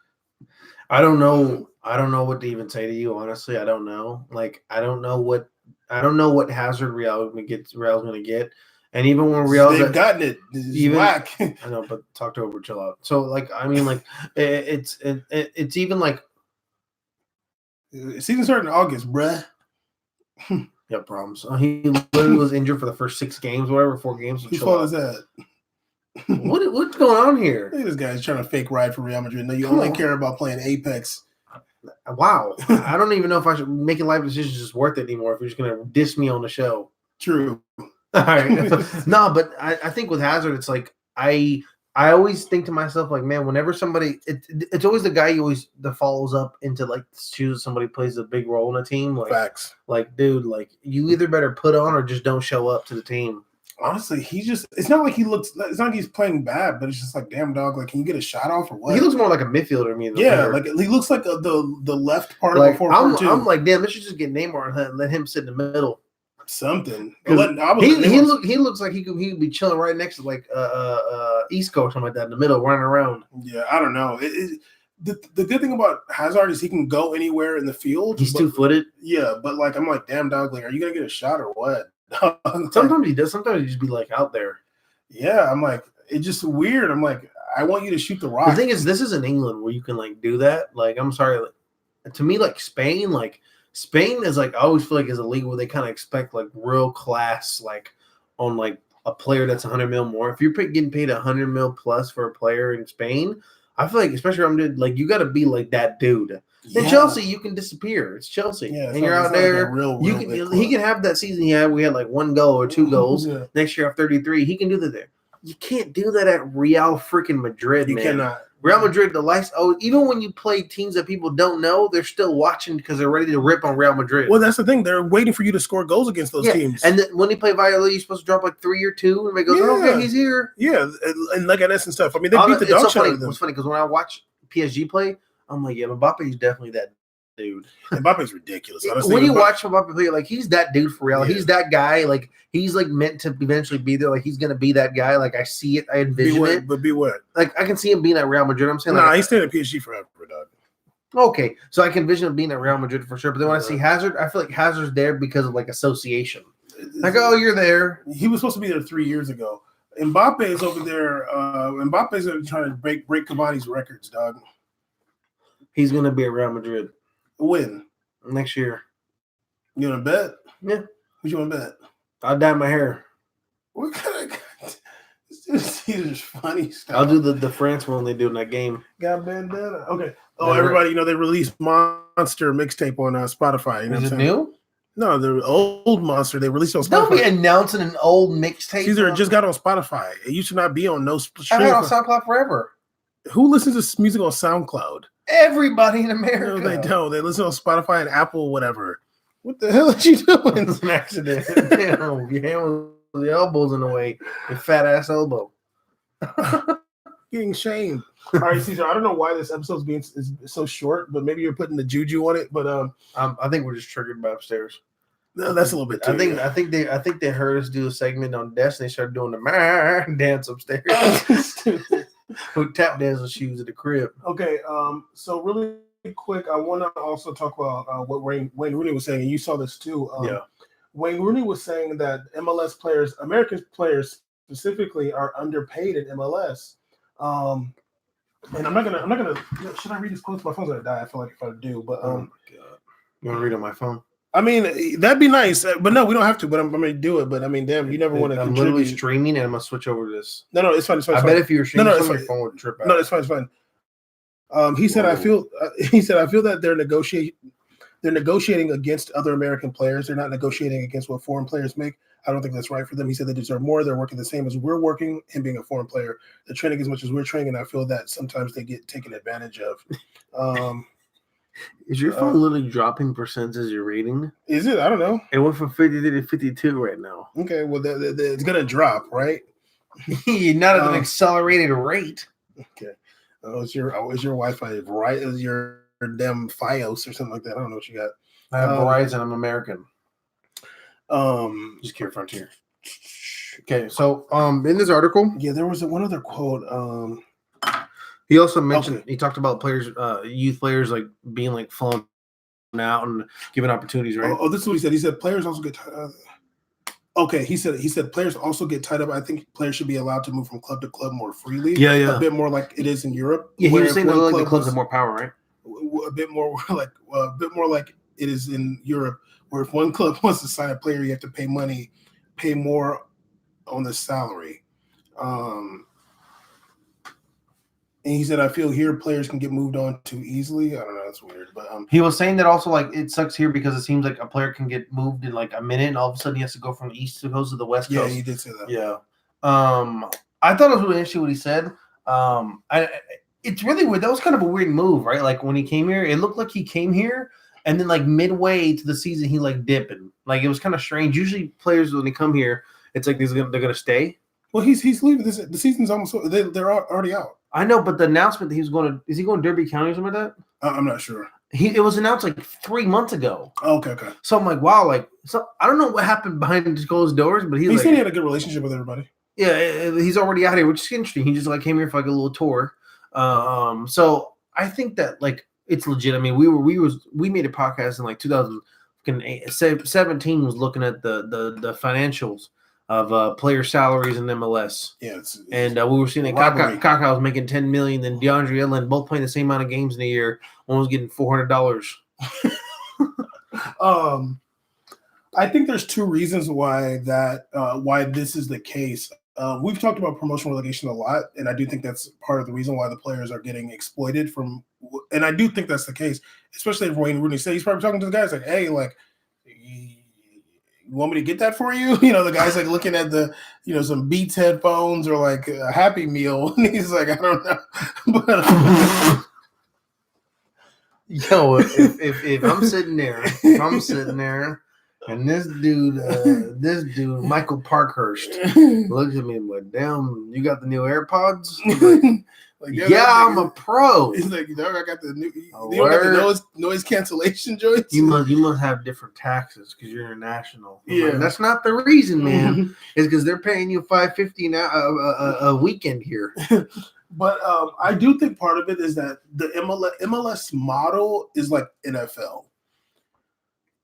I don't know. I don't know what to even say to you. Honestly, I don't know. Like, I don't know what hazard Real's gonna get. And even when They've gotten it, it's whack. I know, but talk to over, chill out. So, like, I mean, like, it's even like season started in August, bruh. Got problems. He literally was injured for the first 6 games, whatever, 4 games. Whose fault is that? What's going on here? Look at this guy's trying to fake ride for Real Madrid. No, you only care about playing Apex. Wow. I don't even know if I should making life decisions is worth it anymore if you're just gonna diss me on the show. True. All right. No, but I think with Hazard, it's like I always think to myself, like, man, whenever somebody it's always the guy that follows up into like choose somebody plays a big role in a team. Like, facts. Like, dude, like you either better put on or just don't show up to the team. Honestly, it's not like it's not like he's playing bad, but it's just like, damn, dog, like, can you get a shot off or what? He looks more like a midfielder to me. Like he looks like the left part like, of a 4-4-2. I'm like, damn, let's just get Neymar and let him sit in the middle. Something. He looks like he could be chilling right next to like East Coast, something like that, in the middle, running around. Yeah, I don't know. The good thing about Hazard is he can go anywhere in the field. He's 2-footed. Yeah, but like I'm like, damn, dog, like, are you gonna get a shot or what? Sometimes he does. Sometimes he just be like out there. Yeah, I'm like, it's just weird. I'm like, I want you to shoot the rock. The thing is, this is in England where you can like do that. Like, I'm sorry, like, to me, like Spain is like I always feel like is a league where they kind of expect like real class, like on like a player that's 100 mil more. If you're getting paid 100 mil plus for a player in Spain, I feel like especially like you got to be like that dude. In Chelsea, you can disappear. It's Chelsea, and you're out there. He can have that season he had. We had like 1 goal or 2 goals. Yeah. Next year, have 33. He can do that there. You can't do that at Real freaking Madrid. You man. Cannot. Real Madrid, the lights. Oh, even when you play teams that people don't know, they're still watching because they're ready to rip on Real Madrid. Well, that's the thing. They're waiting for you to score goals against those teams. And then when they play Valladolid, you're supposed to drop like 3 or 2, and they go, "Oh, okay, he's here." Yeah, and like that and stuff. I mean, they beat the dog shit out of them. It's funny because when I watch PSG play, I'm like, yeah, Mbappe is definitely that dude. Mbappe's ridiculous. Honestly, when you watch Mbappe play, like he's that dude for real. Yeah. He's that guy. Like he's like meant to eventually be there. Like he's gonna be that guy. Like I see it. I envision it. But be what? Like I can see him being at Real Madrid. I'm saying, he's staying at PSG forever, dog. Okay, so I can envision him being at Real Madrid for sure. But then when I see Hazard, I feel like Hazard's there because of like association. Like, oh, you're there. He was supposed to be there 3 years ago. Mbappe is over there. Mbappe's trying to break Cavani's records, dog. He's gonna be at Real Madrid. When? Next year. You want to bet? Yeah. What you want to bet? I'll dye my hair. What kind of these are funny stuff. I'll do the France one they do in that game. Got bandana. Okay. Oh, everybody, they released Monster mixtape on Spotify. You know is what I'm it saying? New? No, the old Monster. They released on Spotify. Don't be announcing an old mixtape. Caesar just got on Spotify. It used to not be on no stream. I've had on SoundCloud forever. Who listens to music on SoundCloud? Everybody in America. No, they don't. They listen on Spotify and Apple, whatever. What the hell are you doing? It's an accident. Damn, your hand was the elbow's in the way. Your fat ass elbow. Getting shamed. All right, Caesar. I don't know why this episode's is so short, but maybe you're putting the juju on it. But I think we're just triggered by upstairs. No, that's a little bit too. I think they heard us do a segment on Dest and they started doing the dance upstairs. Who tap dancing shoes at the crib. Okay, so really quick, I want to also talk about what Wayne Rooney was saying, and you saw this too. Wayne Rooney was saying that MLS players, American players specifically, are underpaid in MLS. And I'm not gonna. Should I read this quote? My phone's gonna die. I feel like if I do, but oh my god, you want to read on my phone? I mean, that'd be nice, but no, we don't have to. But I'm gonna do it. But I mean, damn, you never want to. I'm literally streaming, and I'm gonna switch over to this. No, it's fine. It's fine. I bet if you were streaming, my phone would trip out. No, it's fine. It's fine. He said, I feel that they're negotiating against other American players. They're not negotiating against what foreign players make. I don't think that's right for them. He said they deserve more. They're working the same as we're working and being a foreign player. They're training as much as we're training, and I feel that sometimes they get taken advantage of. Is your phone literally dropping percents as you're reading? Is it? I don't know. It went from 52 to 52 right now. Okay, well, it's going to drop, right? Not at an accelerated rate. Okay. Is your Wi-Fi right? Is your damn Fios or something like that? I don't know what you got. I have Verizon. I'm American. Just Care Frontier. Okay, so in this article, there was one other quote. he also mentioned he talked about players, youth players, like being like flown out and given opportunities, right? Oh, this is what he said. He said players also get. Okay, he said players also get tied up. I think players should be allowed to move from club to club more freely. Yeah. A bit more like it is in Europe. Yeah, he was saying that like the clubs have more power, right? A bit more like it is in Europe, where if one club wants to sign a player, you have to pay more on the salary. And he said, I feel here players can get moved on too easily. I don't know. That's weird. But he was saying that also, like, it sucks here because it seems like a player can get moved in like a minute and all of a sudden he has to go from the East Coast to the West Coast. Yeah, he did say that. Yeah. I thought it was really interesting what he said. It's really weird. That was kind of a weird move, right? Like when he came here, it looked like he came here and then like midway to the season, he like dipping. Like it was kind of strange. Usually players, when they come here, it's like they're going to stay. Well, he's leaving. The season's almost – they're already out. I know, but the announcement that he was going to – is he going to Derby County or something like that? I'm not sure. It was announced like 3 months ago. Okay. So I'm like, wow, like so I don't know what happened behind closed doors, but he said he had a good relationship with everybody. Yeah, he's already out here, which is interesting. He just like came here for like a little tour. So I think that like it's legit. I mean, we made a podcast in like 2017 was looking at the financials of player salaries in MLS. Yeah, and we were seeing that Kaká was making $10 million, then DeAndre Ellen both playing the same amount of games in a year. One was getting $400. I think there's two reasons why this is the case. We've talked about promotion relegation a lot, and I do think that's part of the reason why the players are getting exploited and I do think that's the case, especially if Wayne Rooney said he's probably talking to the guys like, hey, like, you want me to get that for you? The guy's like looking at some Beats headphones or like a Happy Meal, and he's like, I don't know. But yo, if I'm sitting there, and this dude, Michael Parkhurst, looks at me and like, damn, you got the new AirPods? Like, yeah, I'm a pro. He's like, I got the new. You don't got the noise cancellation joints. You must have different taxes because you're international. Yeah, like, that's not the reason, man. It's because they're paying you $550 now a weekend here. But I do think part of it is that the MLS model is like NFL.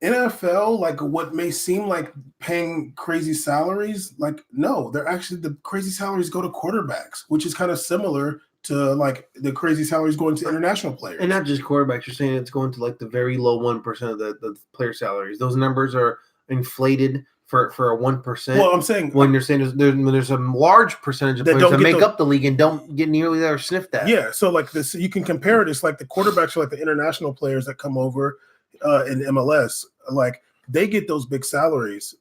NFL, like what may seem like paying crazy salaries, like no, they're actually the crazy salaries go to quarterbacks, which is kind of similar to like the crazy salaries going to international players. And not just quarterbacks, you're saying it's going to like the very low 1% of the player salaries. Those numbers are inflated for a 1%. Well, I'm saying when you're saying there's a large percentage of players that make up the league and don't get nearly there or sniff that. Yeah, so like this, you can compare it. It's like the quarterbacks are like the international players that come over in MLS. Like they get those big salaries,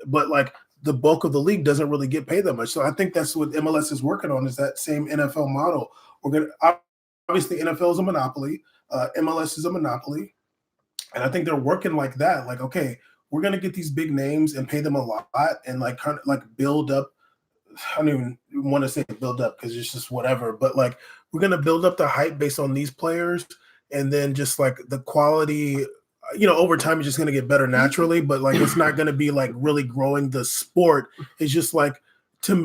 but like the bulk of the league doesn't really get paid that much. So I think that's what MLS is working on, is that same NFL model. Obviously NFL is a monopoly, MLS is a monopoly, and I think they're working like that. Like, okay, we're gonna get these big names and pay them a lot, and like kind of like build up. I don't even want to say build up because it's just whatever, but like we're gonna build up the hype based on these players, and then just like the quality. Over time, it's just going to get better naturally, but like it's not going to be like really growing the sport. It's just like to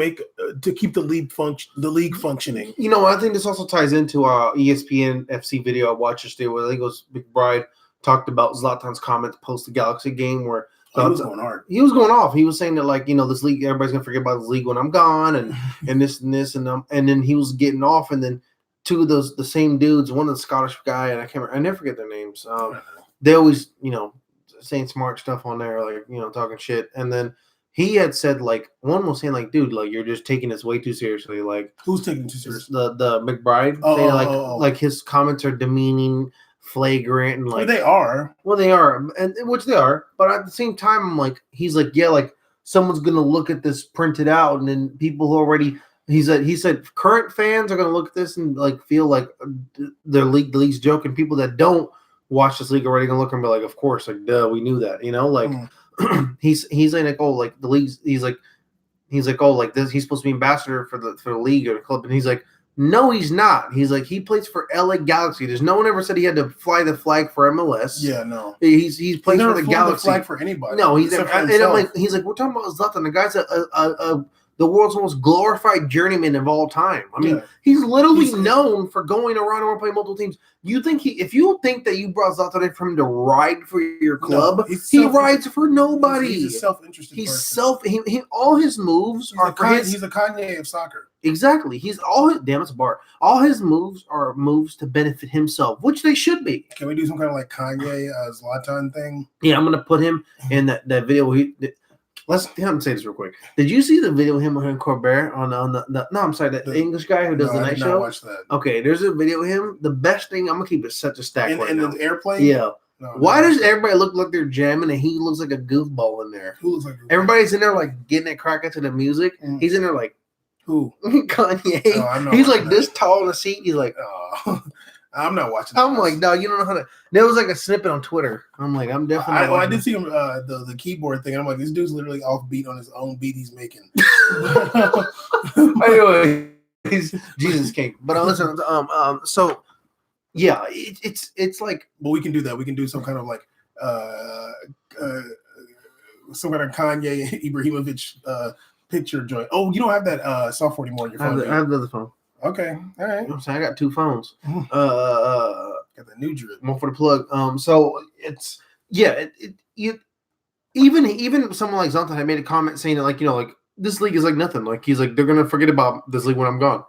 keep the league functioning. I think this also ties into ESPN FC video I watched yesterday where I think it was McBride talked about Zlatan's comments post the Galaxy game where he was going hard. He was going off. He was saying that like this league, everybody's going to forget about this league when I'm gone, and this and this and then he was getting off, and then two of the same dudes, one of the Scottish guy, and I never forget their names. They always, saying smart stuff on there, like, talking shit. And then he had said, like, one was saying, like, dude, like, you're just taking this way too seriously. Like, who's taking it too seriously? The McBride. Like his comments are demeaning, flagrant, and like. Well, they are. Well, they are, and which they are. But at the same time, I'm like, he's like, yeah, like, someone's gonna look at this printed out, and then people who already. He said current fans are gonna look at this and like feel like the league's joking. People that don't watch this league already gonna look and be like, of course, like, duh, we knew that, like he's saying like, oh, like the league's he's like, oh, like this, he's supposed to be ambassador for the league or the club, and he's like, No, he's not. He's like, he plays for LA Galaxy. There's no one ever said he had to fly the flag for MLS. Yeah, no. He's playing for the Galaxy. The flag for anybody. No, he's never. And I'm like, he's like, we're talking about Zlatan. The guy's the world's most glorified journeyman of all time. I mean, he's literally known for going around and playing multiple teams. You think if you think that you brought Zlatan in for him to ride for your club, he rides for nobody. He's a self-interested person. He all his moves are for his. He's the Kanye of soccer. Exactly. Damn, it's a bar. All his moves are moves to benefit himself, which they should be. Can we do some kind of like Kanye Zlatan thing? Yeah, I'm gonna put him in that video. Let's say this real quick. Did you see the video of him and Corbett on the no, I'm sorry, the English guy who does the night show? I did not watch that. Okay, there's a video of him. The best thing, I'm gonna keep it such a stack in the airplane. Yeah. No, why does everybody look like they're jamming and he looks like a goofball in there? Who looks like everybody's in there like getting it cracking to the music. He's in there like who? Kanye. Oh, he's like this tall in the seat. He's like, oh. I'm not watching. I'm like, no, you don't know how to. There was like a snippet on Twitter. I'm like, I'm definitely. I did see him the keyboard thing. I'm like, this dude's literally off beat on his own beat he's making. Anyway, he's Jesus King. But listen, so yeah, it's like. But we can do that. We can do some kind of like some kind of Kanye Ibrahimovic picture joint. Oh, you don't have that software anymore on your phone. I have the other phone. Okay, all right. I'm saying I got two phones. Got the new drip. One for the plug. So it's even someone like Zlatan had made a comment saying that like this league is like nothing. Like he's like they're gonna forget about this league when I'm gone.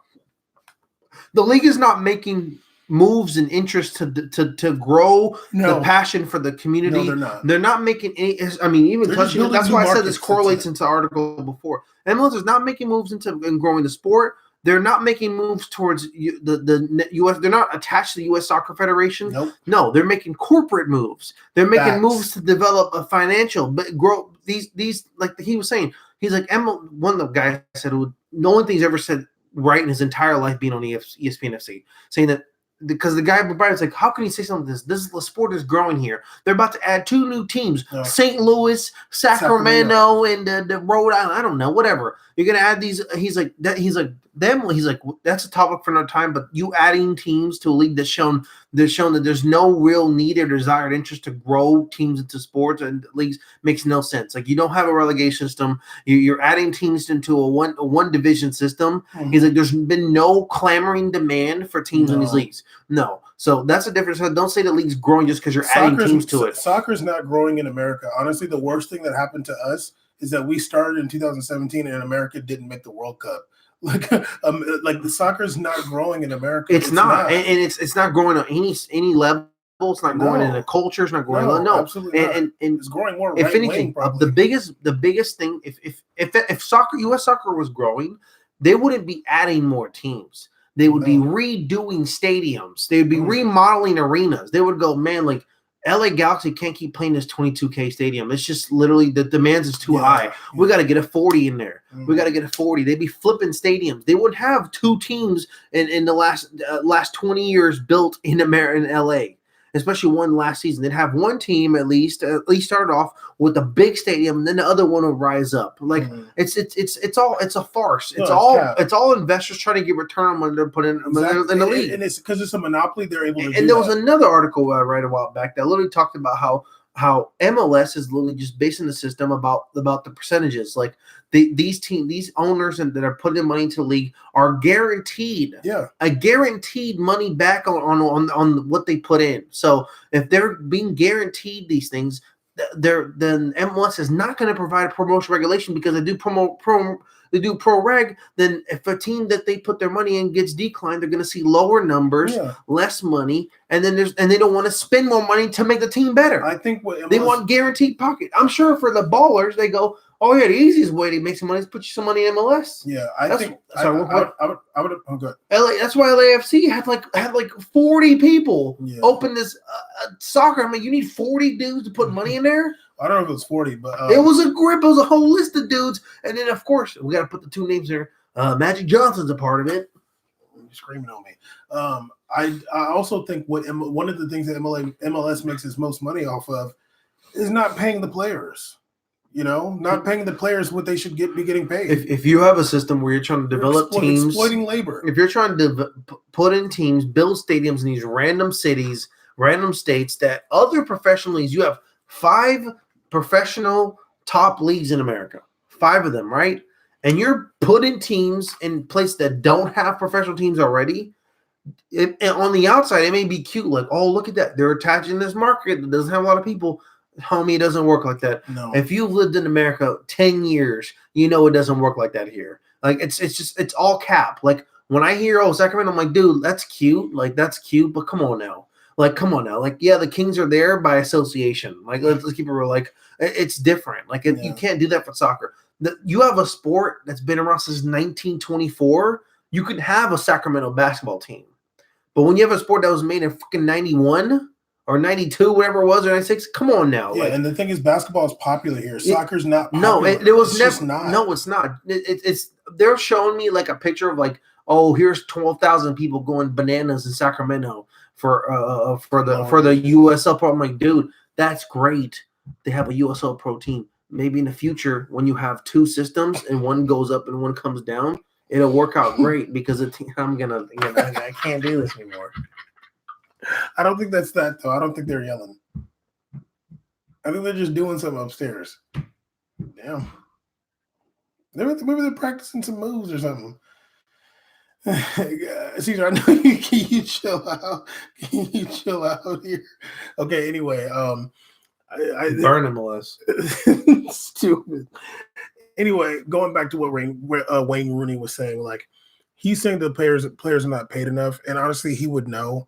The league is not making moves and interest to grow the passion for the community. No, they're not. They're not making any. I mean, even touching it. That's why I said this correlates into the article before. MLS is not making moves into growing the sport. They're not making moves towards the U.S. They're not attached to the U.S. Soccer Federation. Nope. No, they're making corporate moves. They're making moves to develop a financial, but grow these like he was saying. He's like one of the guys said the only thing he's ever said right in his entire life being on ESPN FC, saying that. Because the guy was like, how can you say something like this? The sport is growing here. They're about to add 2 new teams, St. Louis, Sacramento, and the Rhode Island. I don't know, whatever. You're gonna add these. He's like, that's a topic for another time. But you adding teams to a league that's shown that there's no real need or desired interest to grow teams into sports and leagues makes no sense. Like you don't have a relegation system. You're adding teams into a one division system. Mm-hmm. He's like, there's been no clamoring demand for teams in these leagues. No. So that's the difference. Don't say the league's growing just because you're adding teams to it. Soccer's not growing in America. Honestly, the worst thing that happened to us is that we started in 2017 and America didn't make the World Cup. Like the soccer's not growing in America. It's not. And it's not growing on any level. It's not growing in the culture. It's not growing. No, absolutely not. And it's growing more. If anything, the biggest thing, if soccer, U.S. soccer was growing, they wouldn't be adding more teams. They would be redoing stadiums. They would be remodeling arenas. They would go, man, like LA Galaxy can't keep playing this 22K stadium. It's just literally the demands is too high. We got to get a 40 in there. We got to get a 40. They'd be flipping stadiums. They wouldn't have 2 teams in the last 20 years built in America, in LA. Especially one last season. They'd have one team at least start off with a big stadium, and then the other one will rise up. Like it's a farce. It's all investors trying to get return on when they're put in the league. And it's because it's a monopoly. They're able to. And there was another article I read a while back that literally talked about how MLS is literally just basing the system about the percentages. Like these owners that are putting money into the league are guaranteed a guaranteed money back on what they put in. So if they're being guaranteed these things, then MLS is not going to provide a promotion regulation because they do pro reg. Then if a team that they put their money in gets declined, they're going to see lower numbers, less money, and they don't want to spend more money to make the team better. I think they want guaranteed pocket. I'm sure for the ballers, they go, oh yeah, the easiest way to make some money is put you some money in MLS. Yeah, I think. I would. Oh, good. LA. That's why LAFC had like 40 people open this soccer. I mean, you need 40 dudes to put money in there. I don't know if it was 40, but it was a grip. It was a whole list of dudes, and then of course we got to put the 2 names there. Magic Johnson's a part of it. You're screaming on me. I also think one of the things that MLS makes its most money off of is not paying the players. not paying the players what they should be getting paid. If you have a system where you're trying to develop teams, exploiting labor. If you're trying to put in teams, build stadiums in these random cities, random states that other professional leagues, you have 5 professional top leagues in America, 5 of them, right? And you're putting teams in places that don't have professional teams already. And on the outside, it may be cute, like, oh, look at that. They're attaching this market that doesn't have a lot of people. Homie, it doesn't work like that. No. If you've lived in America 10 years, you know it doesn't work like that here. Like, it's all cap. Like, when I hear, oh, Sacramento, I'm like, dude, that's cute. Like, that's cute, but come on now. Like, come on now. Like, yeah, the Kings are there by association. Like, let's keep it real. Like, it's different. Like, you can't do that for soccer. You have a sport that's been around since 1924. You could have a Sacramento basketball team. But when you have a sport that was made in fucking 91 or 92, whatever it was, or 96, come on now. Yeah, and the thing is, basketball is popular here. Soccer's not popular. No, it was never. Just not. No, it's not. It's they're showing me like a picture of like, oh, here's 12,000 people going bananas in Sacramento for the USL Pro. I'm like, dude, that's great. They have a USL Pro team. Maybe in the future, when you have 2 systems and one goes up and one comes down, it'll work out great because I can't do this anymore. I don't think that's that, though. I don't think they're yelling. I think they're just doing something upstairs. Damn. Maybe they're practicing some moves or something. Caesar, I know you. Can you chill out? Can you chill out here? Okay, anyway. Burn MLS. Stupid. Anyway, going back to what Wayne Rooney was saying, like, he's saying the players are not paid enough, and honestly, he would know.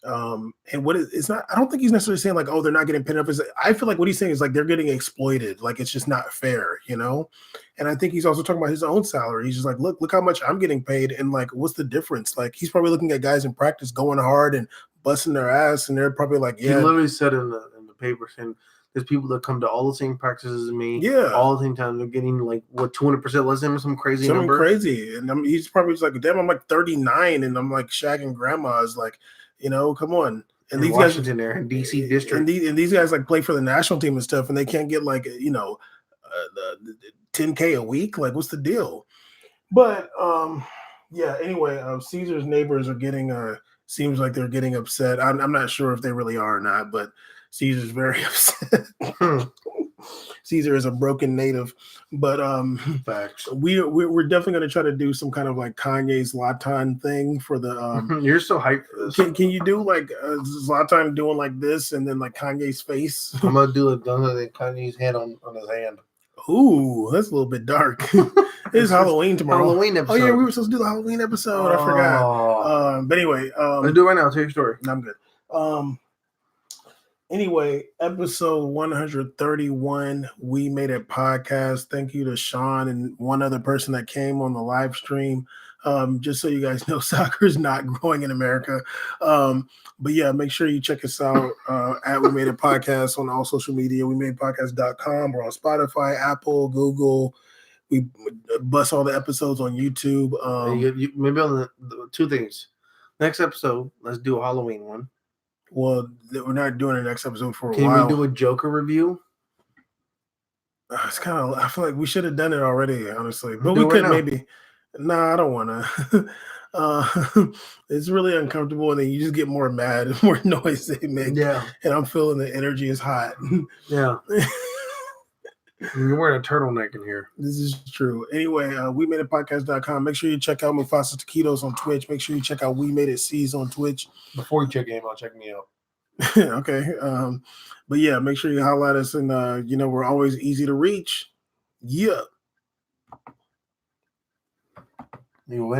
And it's not. I don't think he's necessarily saying like, oh, they're not getting paid enough. I feel like what he's saying is like they're getting exploited. Like it's just not fair, And I think he's also talking about his own salary. He's just like, look how much I'm getting paid, and like, what's the difference? Like he's probably looking at guys in practice going hard and busting their ass, and they're probably like, yeah. He literally said in the paper saying there's people that come to all the same practices as me. Yeah. All the same time. They're getting like, what, 200% less than some crazy Something number? Crazy. And he's probably just like, damn, I'm like 39 and I'm like shagging grandmas. Like, come on. And these Washington guys there in DC district. And these guys like play for the national team and stuff, and they can't get like, the 10K a week. Like, what's the deal? But yeah, anyway, Caesar's neighbors are getting seems like they're getting upset. I'm not sure if they really are or not, but Caesar's very upset. Caesar is a broken native, but facts. We're definitely going to try to do some kind of like Kanye's Zlatan thing for the. You're so hyped for this. Can you do like Zlatan doing like this and then like Kanye's face? I'm gonna do it. Kanye's hand on his hand. Ooh, that's a little bit dark. It's Halloween tomorrow. Halloween episode. Oh yeah, we were supposed to do the Halloween episode. I forgot. But anyway, let's do it right now. Tell your story. I'm good. Anyway, episode 131, We Made It podcast. Thank you to Sean and one other person that came on the live stream. Just so you guys know, soccer is not growing in America. But yeah, make sure you check us out at We Made It podcast on all social media. WeMadePodcast.com. We're on Spotify, Apple, Google. We bust all the episodes on YouTube. Maybe on the 2 things. Next episode, let's do a Halloween one. Well, we're not doing the next episode for a while. Can we do a Joker review? It's kind of. I feel like we should have done it already, honestly. But we could maybe. Nah, I don't want to. It's really uncomfortable, and then you just get more mad and more noise they make. Yeah. And I'm feeling the energy is hot. Yeah. You're wearing a turtleneck in here. This is true. Anyway, we made it podcast.com. Make sure you check out Mufasa Taquitos on Twitch. Make sure you check out We Made It C's on Twitch. Before you check him out, check me out. Okay. But yeah, make sure you holler at us, and we're always easy to reach. Yeah. You win.